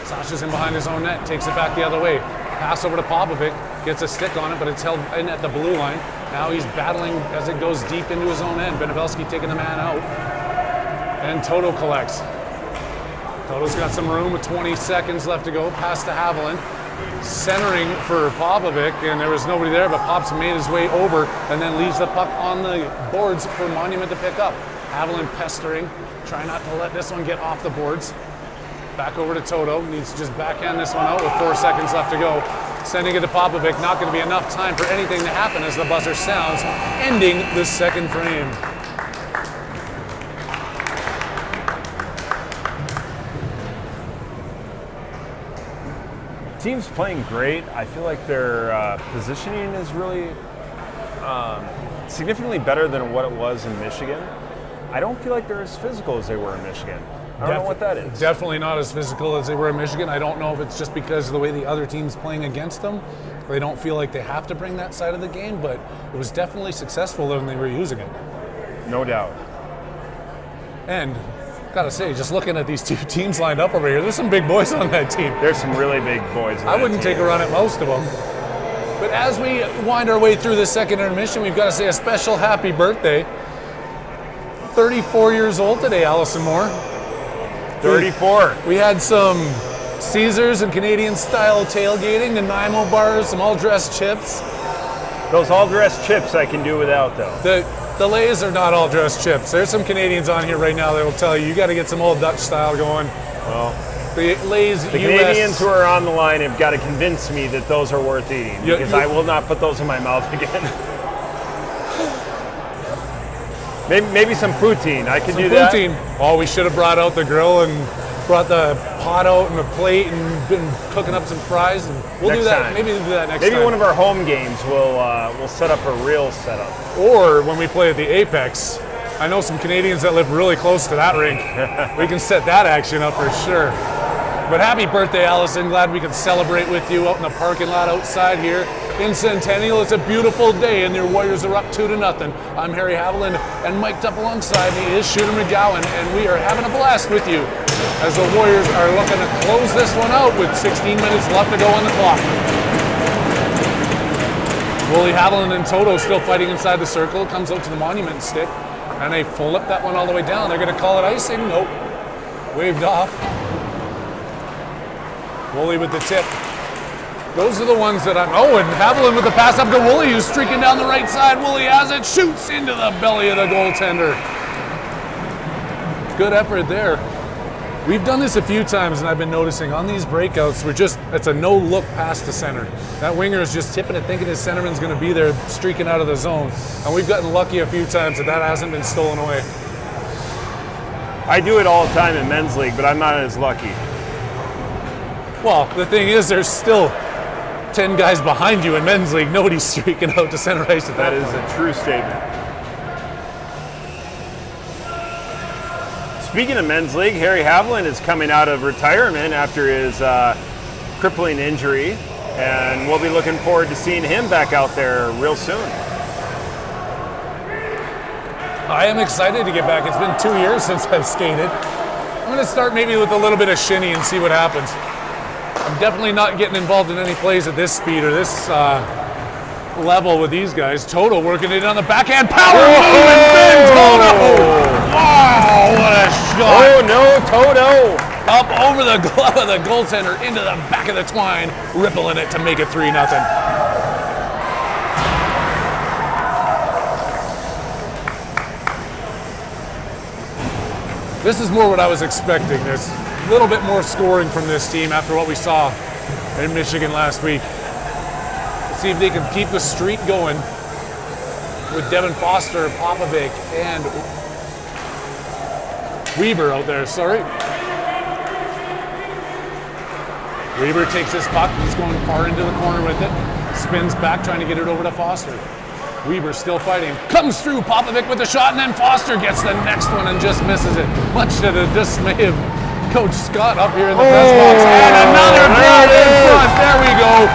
Sasha's in behind his own net, takes it back the other way. Pass over to Popovic, gets a stick on it, but it's held in at the blue line. Now he's battling as it goes deep into his own end. Benabelski taking the man out. And Toto collects. Toto's got some room with 20 seconds left to go. Pass to Haviland. Centering for Popovic, and there was nobody there, but Pops made his way over and then leaves the puck on the boards for Monument to pick up. Haviland pestering, trying not to let this one get off the boards. Back over to Toto, needs to just backhand this one out with 4 seconds left to go. Sending it to Popovic, not going to be enough time for anything to happen as the buzzer sounds, ending the second frame. Team's playing great. I feel like their positioning is really significantly better than what it was in Michigan. I don't feel like they're as physical as they were in Michigan. I don't know what that is. Definitely not as physical as they were in Michigan. I don't know if it's just because of the way the other team's playing against them. They don't feel like they have to bring that side of the game, but it was definitely successful when they were using it. No doubt. And gotta say, just looking at these two teams lined up over here, there's some big boys on that team. There's some really big boys on I wouldn't take a run at most of them. But as we wind our way through this second intermission, we've got to say a special happy birthday. 34 years old today, Allison Moore. 34. We had some Caesars and Canadian-style tailgating, Nanaimo bars, some all-dressed chips. Those all-dressed chips I can do without, though. The Lays are not all-dressed chips. There's some Canadians on here right now that will tell you got to get some old Dutch style going. Well, the Lays the Canadians who are on the line have got to convince me that those are worth eating, because I will not put those in my mouth again. Maybe some poutine. I could do that. Poutine. Oh, we should have brought out the grill and brought the pot out and the plate and been cooking up some fries. And we'll do that. Maybe we'll do that next time. Maybe one of our home games we'll set up a real setup. Or when we play at the Apex. I know some Canadians that live really close to that rink. We can set that action up for sure. But happy birthday, Allison. Glad we could celebrate with you out in the parking lot outside here in Centennial. It's a beautiful day, and your Warriors are up 2-0. I'm Harry Haviland, and mic'd up alongside me is Shooter McGowan, and we are having a blast with you as the Warriors are looking to close this one out with 16 minutes left to go on the clock. Wooly, Haviland, and Toto still fighting inside the circle. Comes out to the monument stick, and they flip that one all the way down. They're going to call it icing. Nope. Waved off. Wooly with the tip. Those are the ones that I'm... Oh, and Haviland with the pass up to Wooly, who's streaking down the right side. Wooly has it, shoots into the belly of the goaltender. Good effort there. We've done this a few times, and I've been noticing on these breakouts, it's a no-look past the center. That winger is just tipping it, thinking his centerman's going to be there, streaking out of the zone. And we've gotten lucky a few times that hasn't been stolen away. I do it all the time in men's league, but I'm not as lucky. Well, the thing is, there's still 10 guys behind you in men's league. Nobody's streaking out to center ice at that point. That is a true statement. Speaking of men's league, Harry Haviland is coming out of retirement after his crippling injury, and we'll be looking forward to seeing him back out there real soon. I am excited to get back. It's been 2 years since I've skated. I'm going to start maybe with a little bit of shinny and see what happens. I'm definitely not getting involved in any plays at this speed or this level with these guys. Toto working it on the backhand. Power move and Ben Toto! Wow, what a shot! Oh no, Toto! Up over the glove of the goaltender into the back of the twine, rippling it to make it 3-0. This is more what I was expecting. There's a little bit more scoring from this team after what we saw in Michigan last week. Let's see if they can keep the streak going with Devin Foster, Popovic, and Weber out there, sorry. Weber takes this puck, he's going far into the corner with it, spins back trying to get it over to Foster. Weber still fighting, comes through, Popovic with the shot, and then Foster gets the next one and just misses it. Much to the dismay of Coach Scott up here in the press box. And another goal in front, there we go.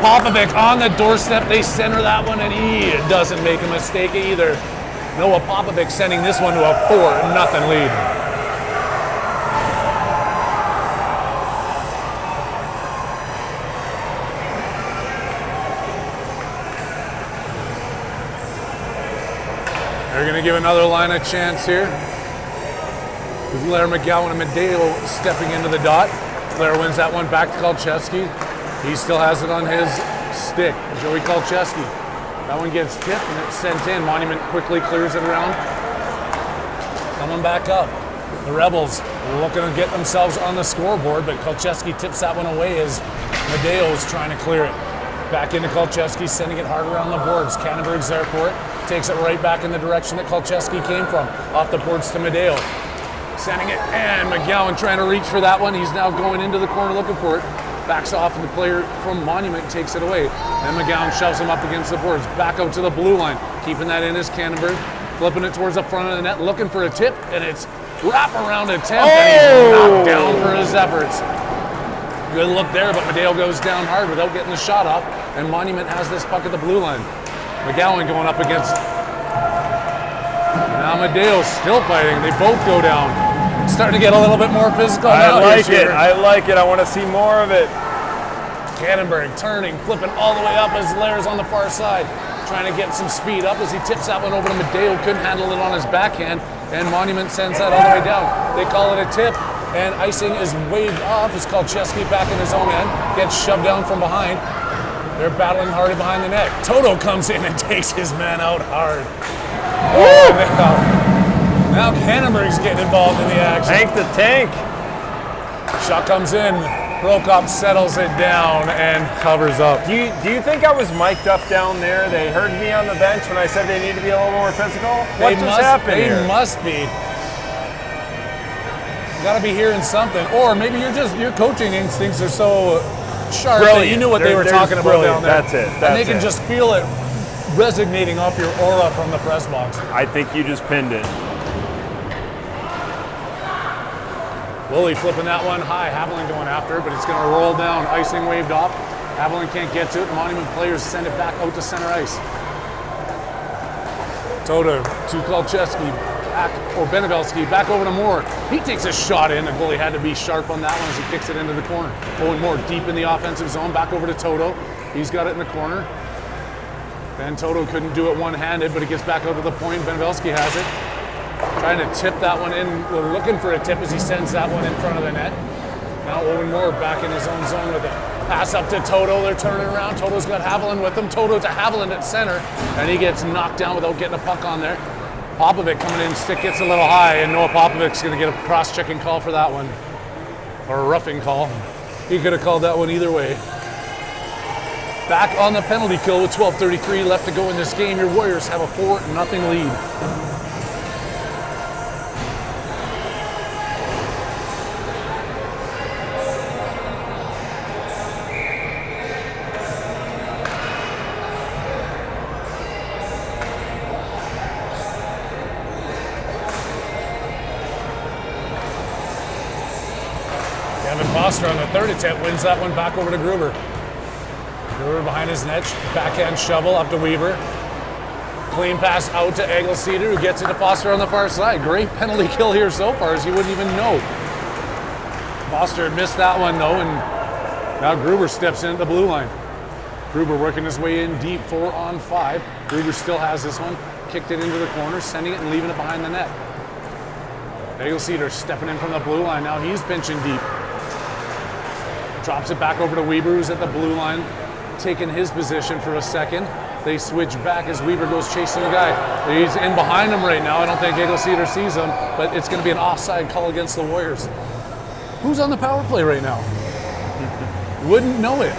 Popovic on the doorstep, they center that one, and he doesn't make a mistake either. Noah Popovic sending this one to a 4-0 lead. They're going to give another line a chance here. With Blair McGowan and Medeo stepping into the dot. Blair wins that one back to Kolcheski. He still has it on his stick. Joey Kolcheski. That one gets tipped and it's sent in. Monument quickly clears it around. Coming back up. The Rebels looking to get themselves on the scoreboard, but Kolcheski tips that one away as Medeo is trying to clear it. Back into Kolcheski, sending it hard around the boards. Cannonberg's there for it. Takes it right back in the direction that Kolcheski came from. Off the boards to Medeo. Sending it, and McGowan trying to reach for that one. He's now going into the corner looking for it. Backs off, and the player from Monument takes it away. Then McGowan shoves him up against the boards. Back out to the blue line. Keeping that in is Cannonberg. Flipping it towards the front of the net, looking for a tip, and it's wrap around attempt, and he's knocked down for his efforts. Good look there, but Medeo goes down hard without getting the shot off, and Monument has this puck at the blue line. McGowan going up against... Now Medeo's still fighting. They both go down. Starting to get a little bit more physical now. I like it. I like it. I want to see more of it. Cannonberg turning, flipping all the way up as Laird's on the far side. Trying to get some speed up as he tips that one over to Medeo. Couldn't handle it on his backhand, and Monument sends that all the way down. They call it a tip, and icing is waved off as Kolcheski back in his own end. Gets shoved down from behind. They're battling hard behind the net. Toto comes in and takes his man out hard. Oh, now Cannonberg's getting involved in the action. Tank the tank. Shot comes in. Prokop settles it down and covers up. Do you think I was mic'd up down there? They heard me on the bench when I said they need to be a little more physical? What just happened here? They must be. You gotta be hearing something. Or maybe your coaching instincts are so sharp that you knew what they were talking about down there. That's it. And they can just feel it resonating off your aura from the press box. I think you just pinned it. Woolley flipping that one high. Haviland going after it, but it's going to roll down. Icing waved off. Haviland can't get to it. Monument players send it back out to center ice. Toda to Kolcheski, back, or Benevelski, back over to Moore. He takes a shot in. The goalie had to be sharp on that one as he kicks it into the corner. Owen Moore deep in the offensive zone, back over to Toto. He's got it in the corner. Then Toto couldn't do it one-handed, but he gets back out to the point. Benevelski has it. Trying to tip that one in. We're looking for a tip as he sends that one in front of the net. Now Owen Moore back in his own zone with it. Pass up to Toto. They're turning around. Toto's got Haviland with him. Toto to Haviland at center. And he gets knocked down without getting a puck on there. Popovic coming in. Stick gets a little high. And Noah Popovic's going to get a cross-checking call for that one. Or a roughing call. He could have called that one either way. Back on the penalty kill with 12:33 left to go in this game. Your Warriors have a 4-0 lead. Foster on the third attempt wins that one back over to Gruber. Gruber behind his net, backhand shovel up to Weaver. Clean pass out to Egelseeder, who gets it to Foster on the far side. Great penalty kill here so far, as you wouldn't even know. Foster missed that one though, and now Gruber steps in at the blue line. Gruber working his way in deep, 4-on-5. Gruber still has this one, kicked it into the corner, sending it and leaving it behind the net. Egelseeder stepping in from the blue line, now he's pinching deep. Drops it back over to Weaver, who's at the blue line, taking his position for a second. They switch back as Weaver goes chasing the guy. He's in behind him right now. I don't think Egelseeder sees him, but it's going to be an offside call against the Warriors. Who's on the power play right now? Wouldn't know it.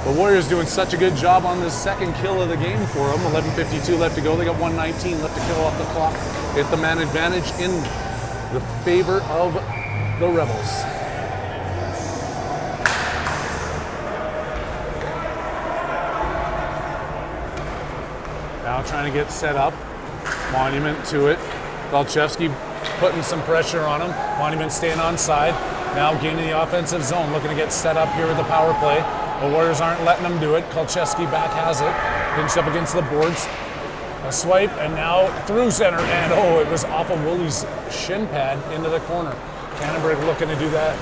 The Warriors doing such a good job on this second kill of the game for them. 11:52 left to go. They got 1:19 left to kill off the clock. Get the man advantage in the favor of the Rebels. Now trying to get set up. Monument to it. Kolcheski putting some pressure on him. Monument staying on side. Now gaining the offensive zone. Looking to get set up here with the power play. The Warriors aren't letting them do it. Kolcheski back has it. Pinched up against the boards. A swipe and now through center. And oh, it was off of Woolley's shin pad into the corner. Cannonberg looking to do that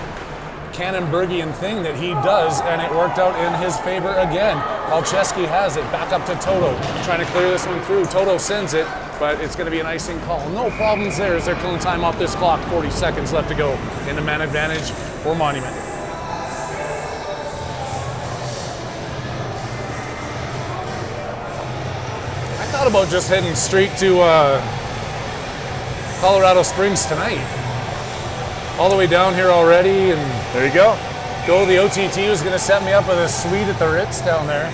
Cannonbergian thing that he does, and it worked out in his favor again. Kolcheski has it, back up to Toto, trying to clear this one through. Toto sends it, but it's going to be an icing call. No problems there as they're killing time off this clock. 40 seconds left to go in the man advantage for Monument. I thought about just heading straight to Colorado Springs tonight. All the way down here already, and there you go. Go to the OTT was going to set me up with a suite at the Ritz down there,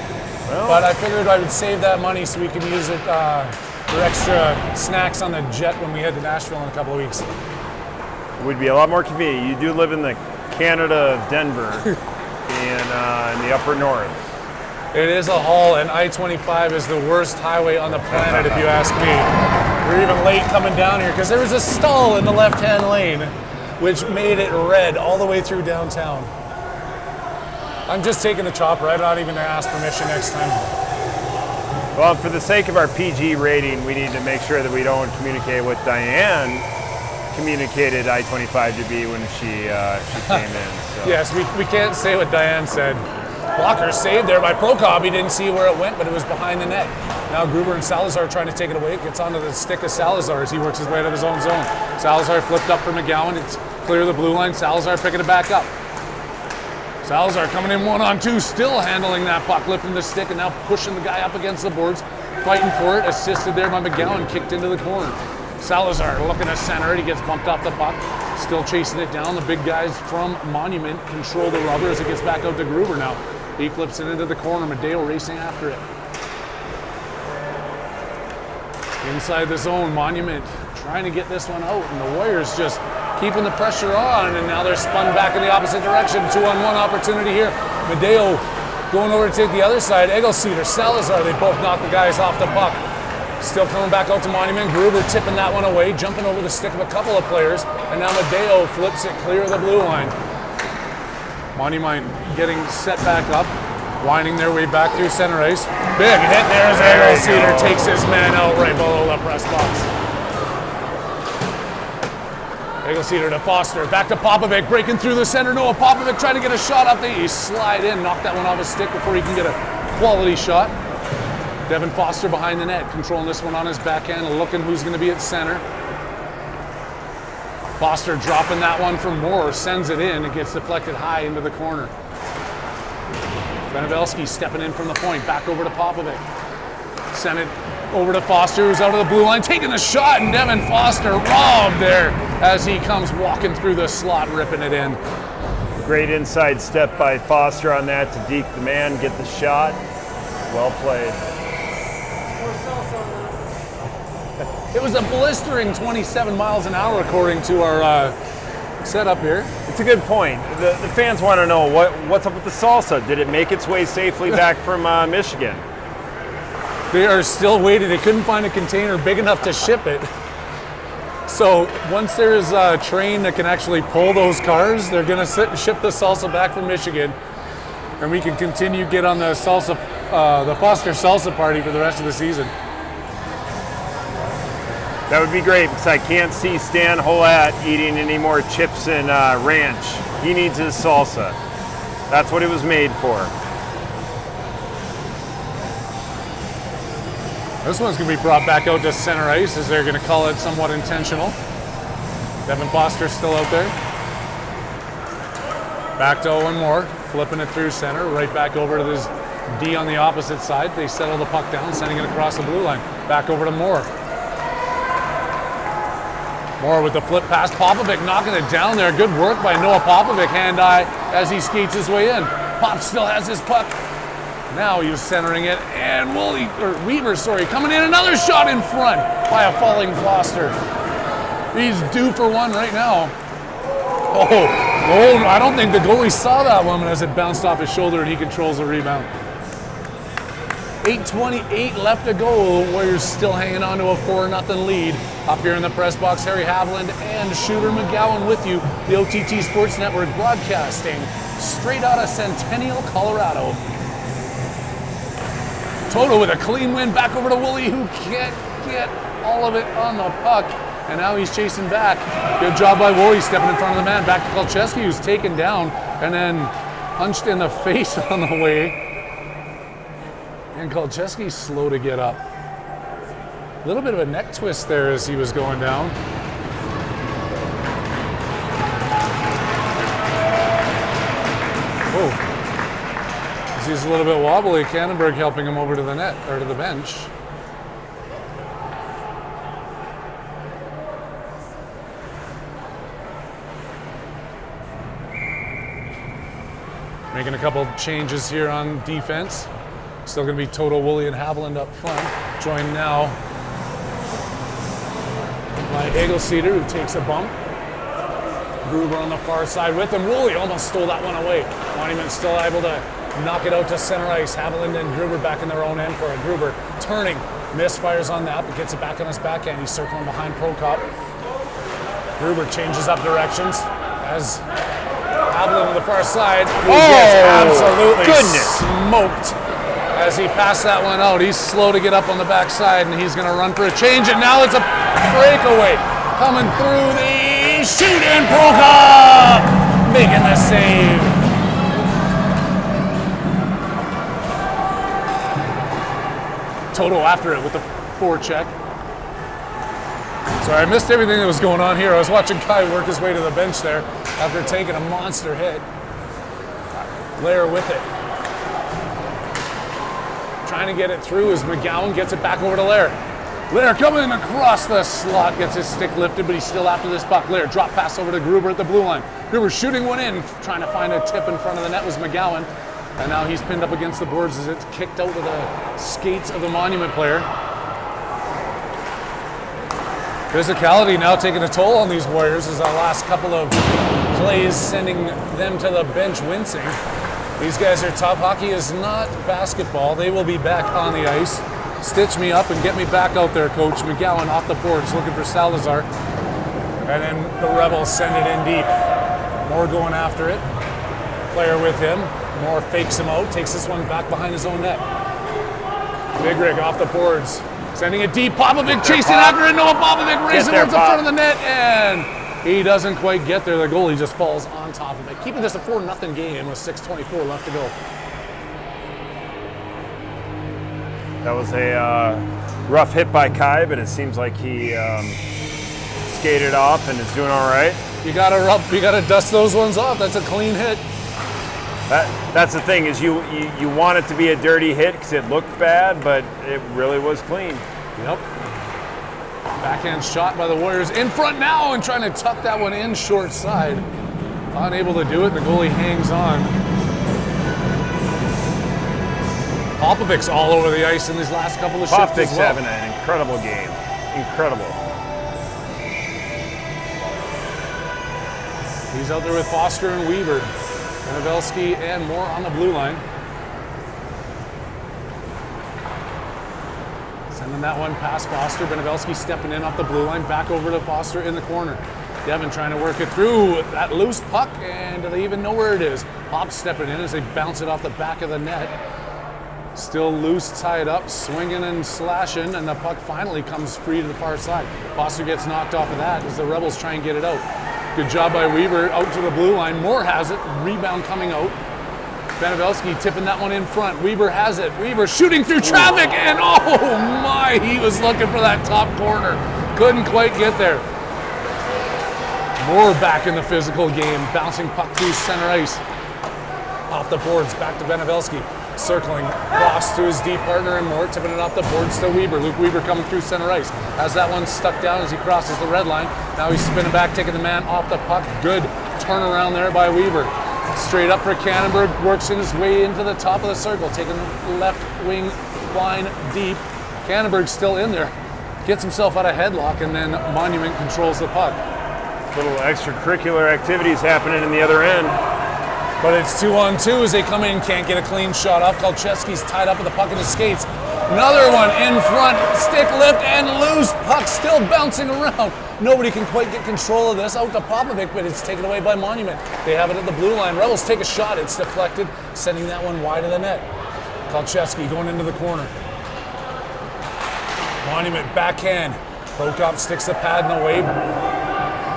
but I figured I would save that money so we could use it for extra snacks on the jet when we head to Nashville in a couple of weeks. It would be a lot more convenient. You do live in the Canada of Denver in the upper north. It is a haul, and I-25 is the worst highway on the planet if you ask me. We're even late coming down here because there was a stall in the left-hand lane, which made it red all the way through downtown. I'm just taking the chopper. I'm not even going to ask permission next time. Well, for the sake of our PG rating, we need to make sure that we don't communicate what Diane communicated I-25 to be when she came in. So. Yes, we can't say what Diane said. Blocker saved there by Prokop. He didn't see where it went, but it was behind the net. Now Gruber and Salazar are trying to take it away. It gets onto the stick of Salazar as he works his way out of his own zone. Salazar flipped up for McGowan. It's clear of the blue line. Salazar picking it back up. Salazar coming in 1-on-2, still handling that puck, lifting the stick and now pushing the guy up against the boards, fighting for it. Assisted there by McGowan, kicked into the corner. Salazar looking to center it. He gets bumped off the puck, still chasing it down. The big guys from Monument control the rubber as it gets back out to Gruber now. He flips it into the corner. Medeo racing after it. Inside the zone, Monument trying to get this one out, and the Warriors just keeping the pressure on, and now they're spun back in the opposite direction. 2-on-1 opportunity here. Medeo going over to take the other side. Egelseeder, Salazar, they both knock the guys off the puck. Still coming back out to Monument. Gruber tipping that one away, jumping over the stick of a couple of players, and now Madeo flips it clear of the blue line. Monument getting set back up, winding their way back through center ice. Big hit there as Eagle takes his man out right below the press box. Eagle to Foster, back to Popovic, breaking through the center. Noah Popovic trying to get a shot up there. He slide in, knock that one off his stick before he can get a quality shot. Devin Foster behind the net, controlling this one on his backhand, looking who's going to be at center. Foster dropping that one for Moore, sends it in. It gets deflected high into the corner. Benevelski stepping in from the point, back over to Popovic. Send it over to Foster, who's out of the blue line, taking the shot, and Devin Foster robbed there as he comes walking through the slot, ripping it in. Great inside step by Foster on that to deke the man, get the shot. Well played. It was a blistering 27 miles an hour according to our setup here. It's a good point. The fans want to know what's up with the salsa. Did it make its way safely back from Michigan? They are still waiting. They couldn't find a container big enough to ship it. So once there's a train that can actually pull those cars, they're going to ship the salsa back from Michigan, and we can continue get on the salsa, the Foster salsa party for the rest of the season. That would be great because I can't see Stan Holat eating any more chips and ranch. He needs his salsa. That's what it was made for. This one's going to be brought back out to center ice as they're going to call it somewhat intentional. Devin Foster still out there. Back to Owen Moore, flipping it through center, right back over to this D on the opposite side. They settle the puck down, sending it across the blue line. Back over to Moore. Moore with the flip pass. Popovic knocking it down there. Good work by Noah Popovic, hand-eye, as he skates his way in. Pop still has his puck. Now he's centering it, and Weaver, coming in. Another shot in front by a falling Foster. He's due for one right now. Oh, I don't think the goalie saw that one as it bounced off his shoulder and he controls the rebound. 8:28 left to go. Warriors still hanging on to a 4-0 lead. Up here in the press box, Harry Haviland and Shooter McGowan with you. The OTT Sports Network broadcasting straight out of Centennial, Colorado. Toto with a clean win back over to Woolley, who can't get all of it on the puck. And now he's chasing back. Good job by Woolley stepping in front of the man. Back to Kolcheski, who's taken down and then punched in the face on the way. And Kolcheski's slow to get up. A little bit of a neck twist there as he was going down. Oh. He's a little bit wobbly. Cannonberg helping him over to the net, or to the bench. Making a couple changes here on defense. Still going to be Toto, Woolley, and Haviland up front. Joined now by Eagle-Cedar, who takes a bump. Gruber on the far side with him. Woolley almost stole that one away. Monument still able to knock it out to center ice. Haviland and Gruber back in their own end for it. Gruber turning, misfires on that, but gets it back on his backhand. He's circling behind Prokop. Gruber changes up directions as Haviland on the far side. Who gets absolutely smoked as he passed that one out. He's slow to get up on the backside, and he's going to run for a change, and now it's a breakaway. Coming through the shoot, and Prokop making the save. Toto after it with the forecheck. Sorry, I missed everything that was going on here. I was watching Kai work his way to the bench there after taking a monster hit. Lair with it. Trying to get it through as McGowan gets it back over to Lair. Lair coming across the slot, gets his stick lifted, but he's still after this puck. Lair drop pass over to Gruber at the blue line. Gruber shooting one in, trying to find a tip in front of the net was McGowan. And now he's pinned up against the boards as it's kicked out of the skates of the Monument player. Physicality now taking a toll on these Warriors as our last couple of plays sending them to the bench wincing. These guys are tough. Hockey is not basketball. They will be back on the ice Stitch me up and get me back out there, Coach. McGowan off the boards looking for Salazar. And then the Rebels send it in deep. Moore going after it. Player with him. Moore fakes him out, takes this one back behind his own net. Big Rig off the boards. Sending it deep. Popovic chasing after it. Noah Popovic racing towards the front of the net. And he doesn't quite get there. The goalie just falls on top of it. Keeping this a 4-0 game with 6:24 left to go. That was a rough hit by Kai, but it seems like he skated off and is doing all right. You gotta dust those ones off. That's a clean hit. That's the thing, is you want it to be a dirty hit because it looked bad, but it really was clean. Yep. Backhand shot by the Warriors in front now and trying to tuck that one in short side. Unable to do it. The goalie hangs on. Popovic's all over the ice in these last couple of shifts as well. having an incredible game. Incredible. He's out there with Foster and Weaver. Benevelski and Moore on the blue line. Sending that one past Foster. Benevelski stepping in off the blue line. Back over to Foster in the corner. Devin trying to work it through that loose puck, and do they even know where it is? Pop stepping in as they bounce it off the back of the net. Still loose, tied up, swinging and slashing, and the puck finally comes free to the far side. Foster gets knocked off of that as the Rebels try and get it out. Good job by Weaver, out to the blue line. Moore has it, rebound coming out. Benevelski tipping that one in front. Weaver has it. Weaver shooting through traffic, and oh my, he was looking for that top corner. Couldn't quite get there. Moore back in the physical game, bouncing puck through center ice. Off the boards, back to Benevelski. Circling across to his deep partner and Moore, tipping it off the boards to Weaver. Luke Weaver coming through center ice. Has that one stuck down as he crosses the red line. Now he's spinning back, taking the man off the puck. Good turnaround there by Weaver. Straight up for Cannonberg, works in his way into the top of the circle, taking the left wing line deep. Cannonberg still in there. Gets himself out of headlock, and then Monument controls the puck. Little extracurricular activities happening in the other end. But it's 2-on-2 as they come in, can't get a clean shot off. Kolcheski's tied up with the puck in his skates. Another one in front, stick lift and loose. Puck still bouncing around. Nobody can quite get control of this. Out to Popovic, but it's taken away by Monument. They have it at the blue line. Rebels take a shot. It's deflected, sending that one wide of the net. Kolcheski going into the corner. Monument backhand. Prokop sticks the pad in the way.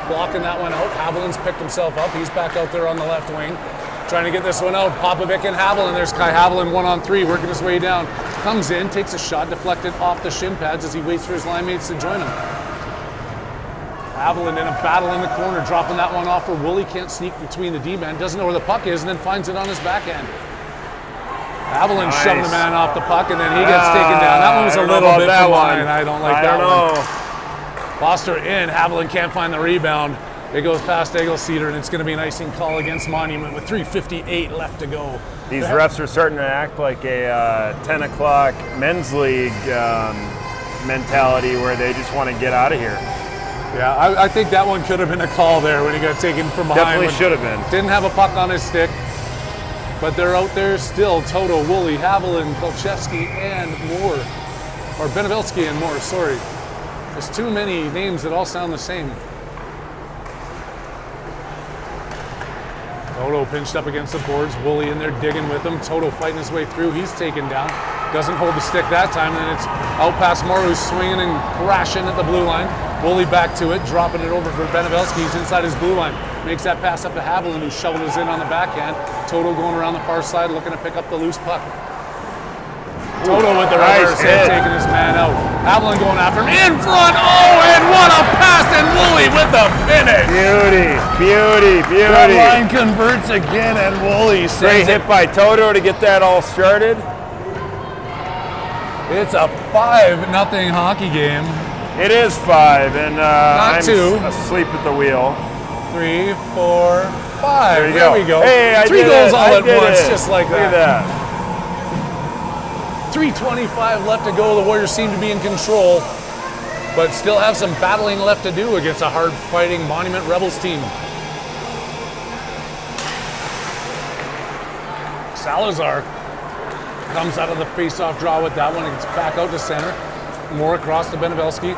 Blocking that one out. Haviland's picked himself up. He's back out there on the left wing. Trying to get this one out. Popovic and Haviland. There's Kai Haviland 1-on-3, working his way down. Comes in, takes a shot, deflected off the shin pads as he waits for his line mates to join him. Haviland in a battle in the corner, dropping that one off for Woolley. Can't sneak between the D-man. Doesn't know where the puck is, and then finds it on his backhand. Haviland shoving the man off the puck, and then he gets taken down. That one was a little bit from line. I don't like that one. Foster in. Haviland can't find the rebound. It goes past Eggleseder, and it's going to be an icing call against Monument with 3:58 left to go. These refs are starting to act like a 10 o'clock men's league mentality where they just want to get out of here. Yeah, I think that one could have been a call there when he got taken from behind. Definitely should have been. Didn't have a puck on his stick, but they're out there still. Toto, Woolley, Haviland, Kolcheski, and Moore. Or Benevelski and Moore, sorry. There's too many names that all sound the same. Toto pinched up against the boards. Woolley in there digging with him. Toto fighting his way through. He's taken down. Doesn't hold the stick that time. And then it's out past Moore, who's swinging and crashing at the blue line. Woolley back to it, dropping it over for Benevelski. He's inside his blue line. Makes that pass up to Haviland, who shoveled us in on the backhand. Toto going around the far side, looking to pick up the loose puck. Toto with the reverse hit, taking his man out. Haviland going after him in front. Oh, and what a pass! And Woolley with the finish. Beauty. That line converts again, and Woolley sends Great hit by Toto to get that all started. It's a 5-0 hockey game. It is 5, and I'm 2. asleep at the wheel. 3, 4, 5. There we go. Hey, I 3 did goals it. all at once, just like Look at that. 3:25 left to go. The Warriors seem to be in control, but still have some battling left to do against a hard-fighting Monument Rebels team. Salazar Comes out of the face-off draw with that one. It's back out to center. More across to Benevelski.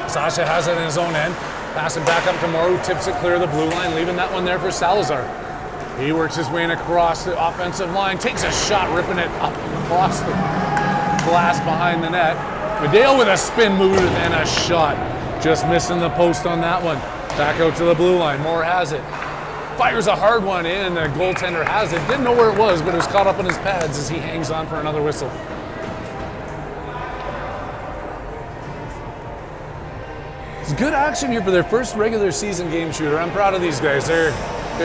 Sasha has it in his own end. Passing back up to Moore, who tips it clear of the blue line, leaving that one there for Salazar. He works his way in across the offensive line, takes a shot, ripping it up across the glass behind the net. Medeo with a spin move and a shot. Just missing the post on that one. Back out to the blue line. Moore has it. Fires a hard one in. The goaltender has it. Didn't know where it was, but it was caught up in his pads as he hangs on for another whistle. It's good action here for their first regular season game shooter. I'm proud of these guys. They're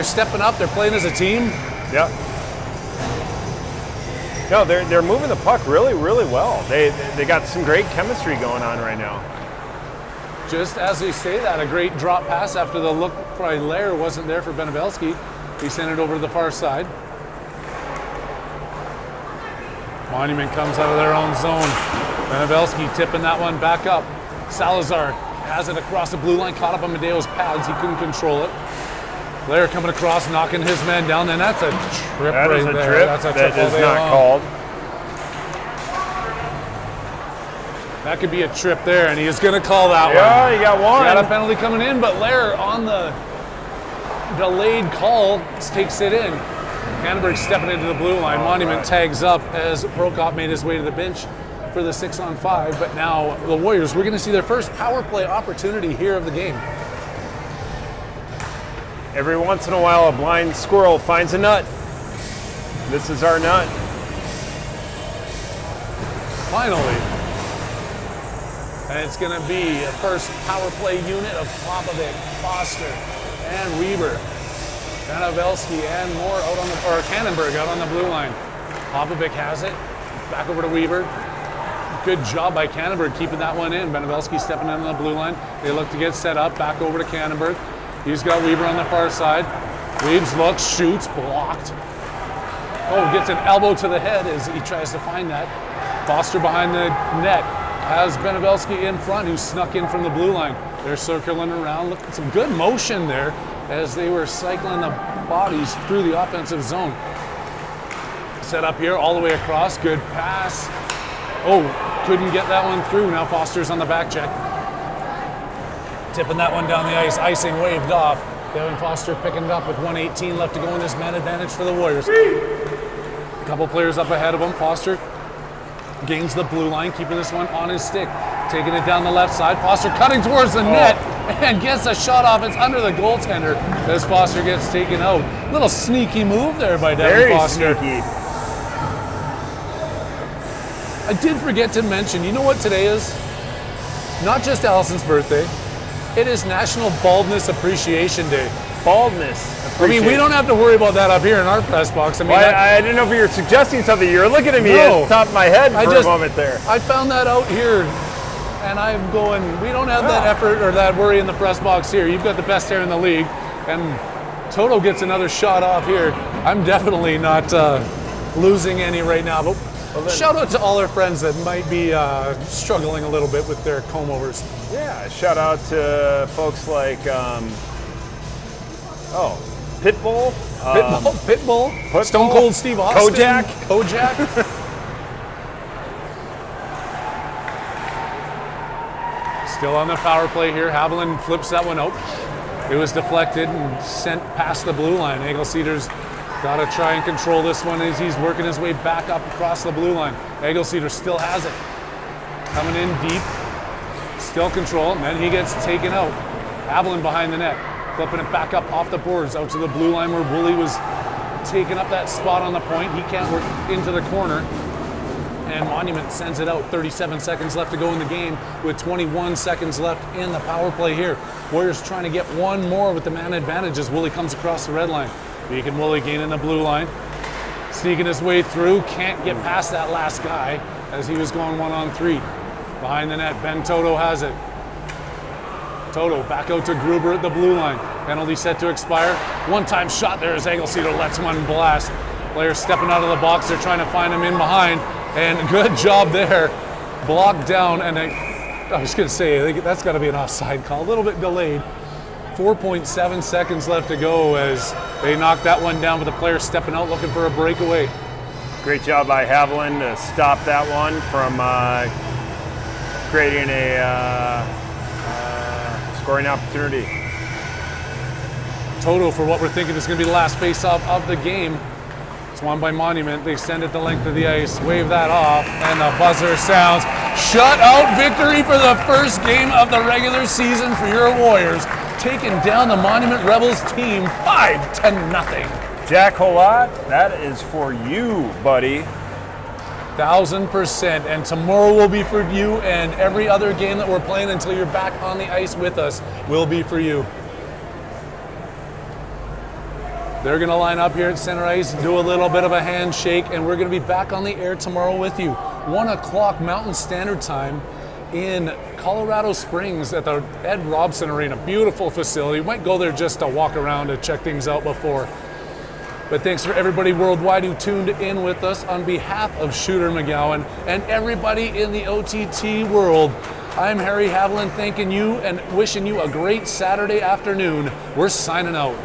stepping up. They're playing as a team. Yeah. No, they're moving the puck really, really well. They got some great chemistry going on right now. Just as they say that, a great drop pass after the look by Lair wasn't there for Benevelski. He sent it over to the far side. Monument comes out of their own zone. Benevelski tipping that one back up. Salazar has it across the blue line, caught up on Medeo's pads. He couldn't control it. Lair coming across, knocking his man down, and that's a trip that right is a there. Trip. That's a that trip is not called. That could be a trip there, and he is going to call that one. Yeah, you got one. Got a penalty coming in, but Lair on the delayed call takes it in. Canterbury stepping into the blue line. Monument tags up as Prokop made his way to the bench for the 6-on-5, but now the Warriors, we're going to see their first power play opportunity here of the game. Every once in a while, a blind squirrel finds a nut. This is our nut. Finally. And it's going to be a first power play unit of Popovic, Foster, and Weber. Benevelski and Moore out on the, or Cannonberg out on the blue line. Popovic has it. Back over to Weber. Good job by Cannonberg keeping that one in. Benevelski stepping in on the blue line. They look to get set up. Back over to Cannonberg. He's got Weber on the far side. Weaves, looks, shoots, blocked. Oh, gets an elbow to the head as he tries to find that. Foster behind the net. Has Benevelski in front, who snuck in from the blue line. They're circling around. Look at some good motion there as they were cycling the bodies through the offensive zone. Set up here all the way across. Good pass. Oh, couldn't get that one through. Now Foster's on the back check. Tipping that one down the ice. Icing waved off. Devin Foster picking it up with 1:18 left to go in this man advantage for the Warriors. A couple players up ahead of him. Foster gains the blue line, keeping this one on his stick. Taking it down the left side. Foster cutting towards the net and gets a shot off. It's under the goaltender as Foster gets taken out. Little sneaky move there by Devin Foster. Very sneaky. I did forget to mention, you know what today is? Not just Allison's birthday. It is National Baldness Appreciation Day. Baldness. I mean, we don't have to worry about that up here in our press box. I mean, Well, I didn't know if you were suggesting something. You were looking at me No. at the top of my head for a moment there. I found that out here, and I'm going, we don't have that effort or that worry in the press box here. You've got the best hair in the league, and Toto gets another shot off here. I'm definitely not losing any right now, but shout out to all our friends that might be struggling a little bit with their comb-overs. Yeah, shout out to folks like, Pitbull. Pitbull, Stone Cold Steve Austin. Kojak. Still on the power play here. Haviland flips that one out. It was deflected and sent past the blue line. Egelceder's got to try and control this one as he's working his way back up across the blue line. Egelceder still has it. Coming in deep. Still control, and then he gets taken out. Haviland behind the net. Flipping it back up off the boards out to the blue line where Woolley was taking up that spot on the point. He can't work into the corner. And Monument sends it out. 37 seconds left to go in the game with 21 seconds left in the power play here. Warriors trying to get one more with the man advantage as Woolley comes across the red line. Beacon Woolley gaining the blue line. Sneaking his way through. Can't get past that last guy as he was going 1-on-3. Behind the net, Ben Toto has it. Toto back out to Gruber at the blue line. Penalty set to expire. One-time shot there as Egelceder lets one blast. Players stepping out of the box. They're trying to find him in behind. And good job there. Blocked down. And I was going to say, I think that's got to be an offside call. A little bit delayed. 4.7 seconds left to go as they knock that one down with the player stepping out looking for a breakaway. Great job by Haviland to stop that one from creating a scoring opportunity. Total for what we're thinking is going to be the last face-off of the game. It's won by Monument. They extend it the length of the ice, wave that off, and the buzzer sounds. Shutout victory for the first game of the regular season for your Warriors, taking down the Monument Rebels team 5-0. Jack Holot, that is for you, buddy. 1000%. And tomorrow will be for you, and every other game that we're playing until you're back on the ice with us will be for you. They're going to line up here at center ice, do a little bit of a handshake, and we're going to be back on the air tomorrow with you. 1 o'clock Mountain Standard Time in Colorado Springs at the Ed Robson Arena. Beautiful facility. Might go there just to walk around to check things out before. But thanks for everybody worldwide who tuned in with us. On behalf of Shooter McGowan and everybody in the OTT world, I'm Harry Haviland thanking you and wishing you a great Saturday afternoon. We're signing out.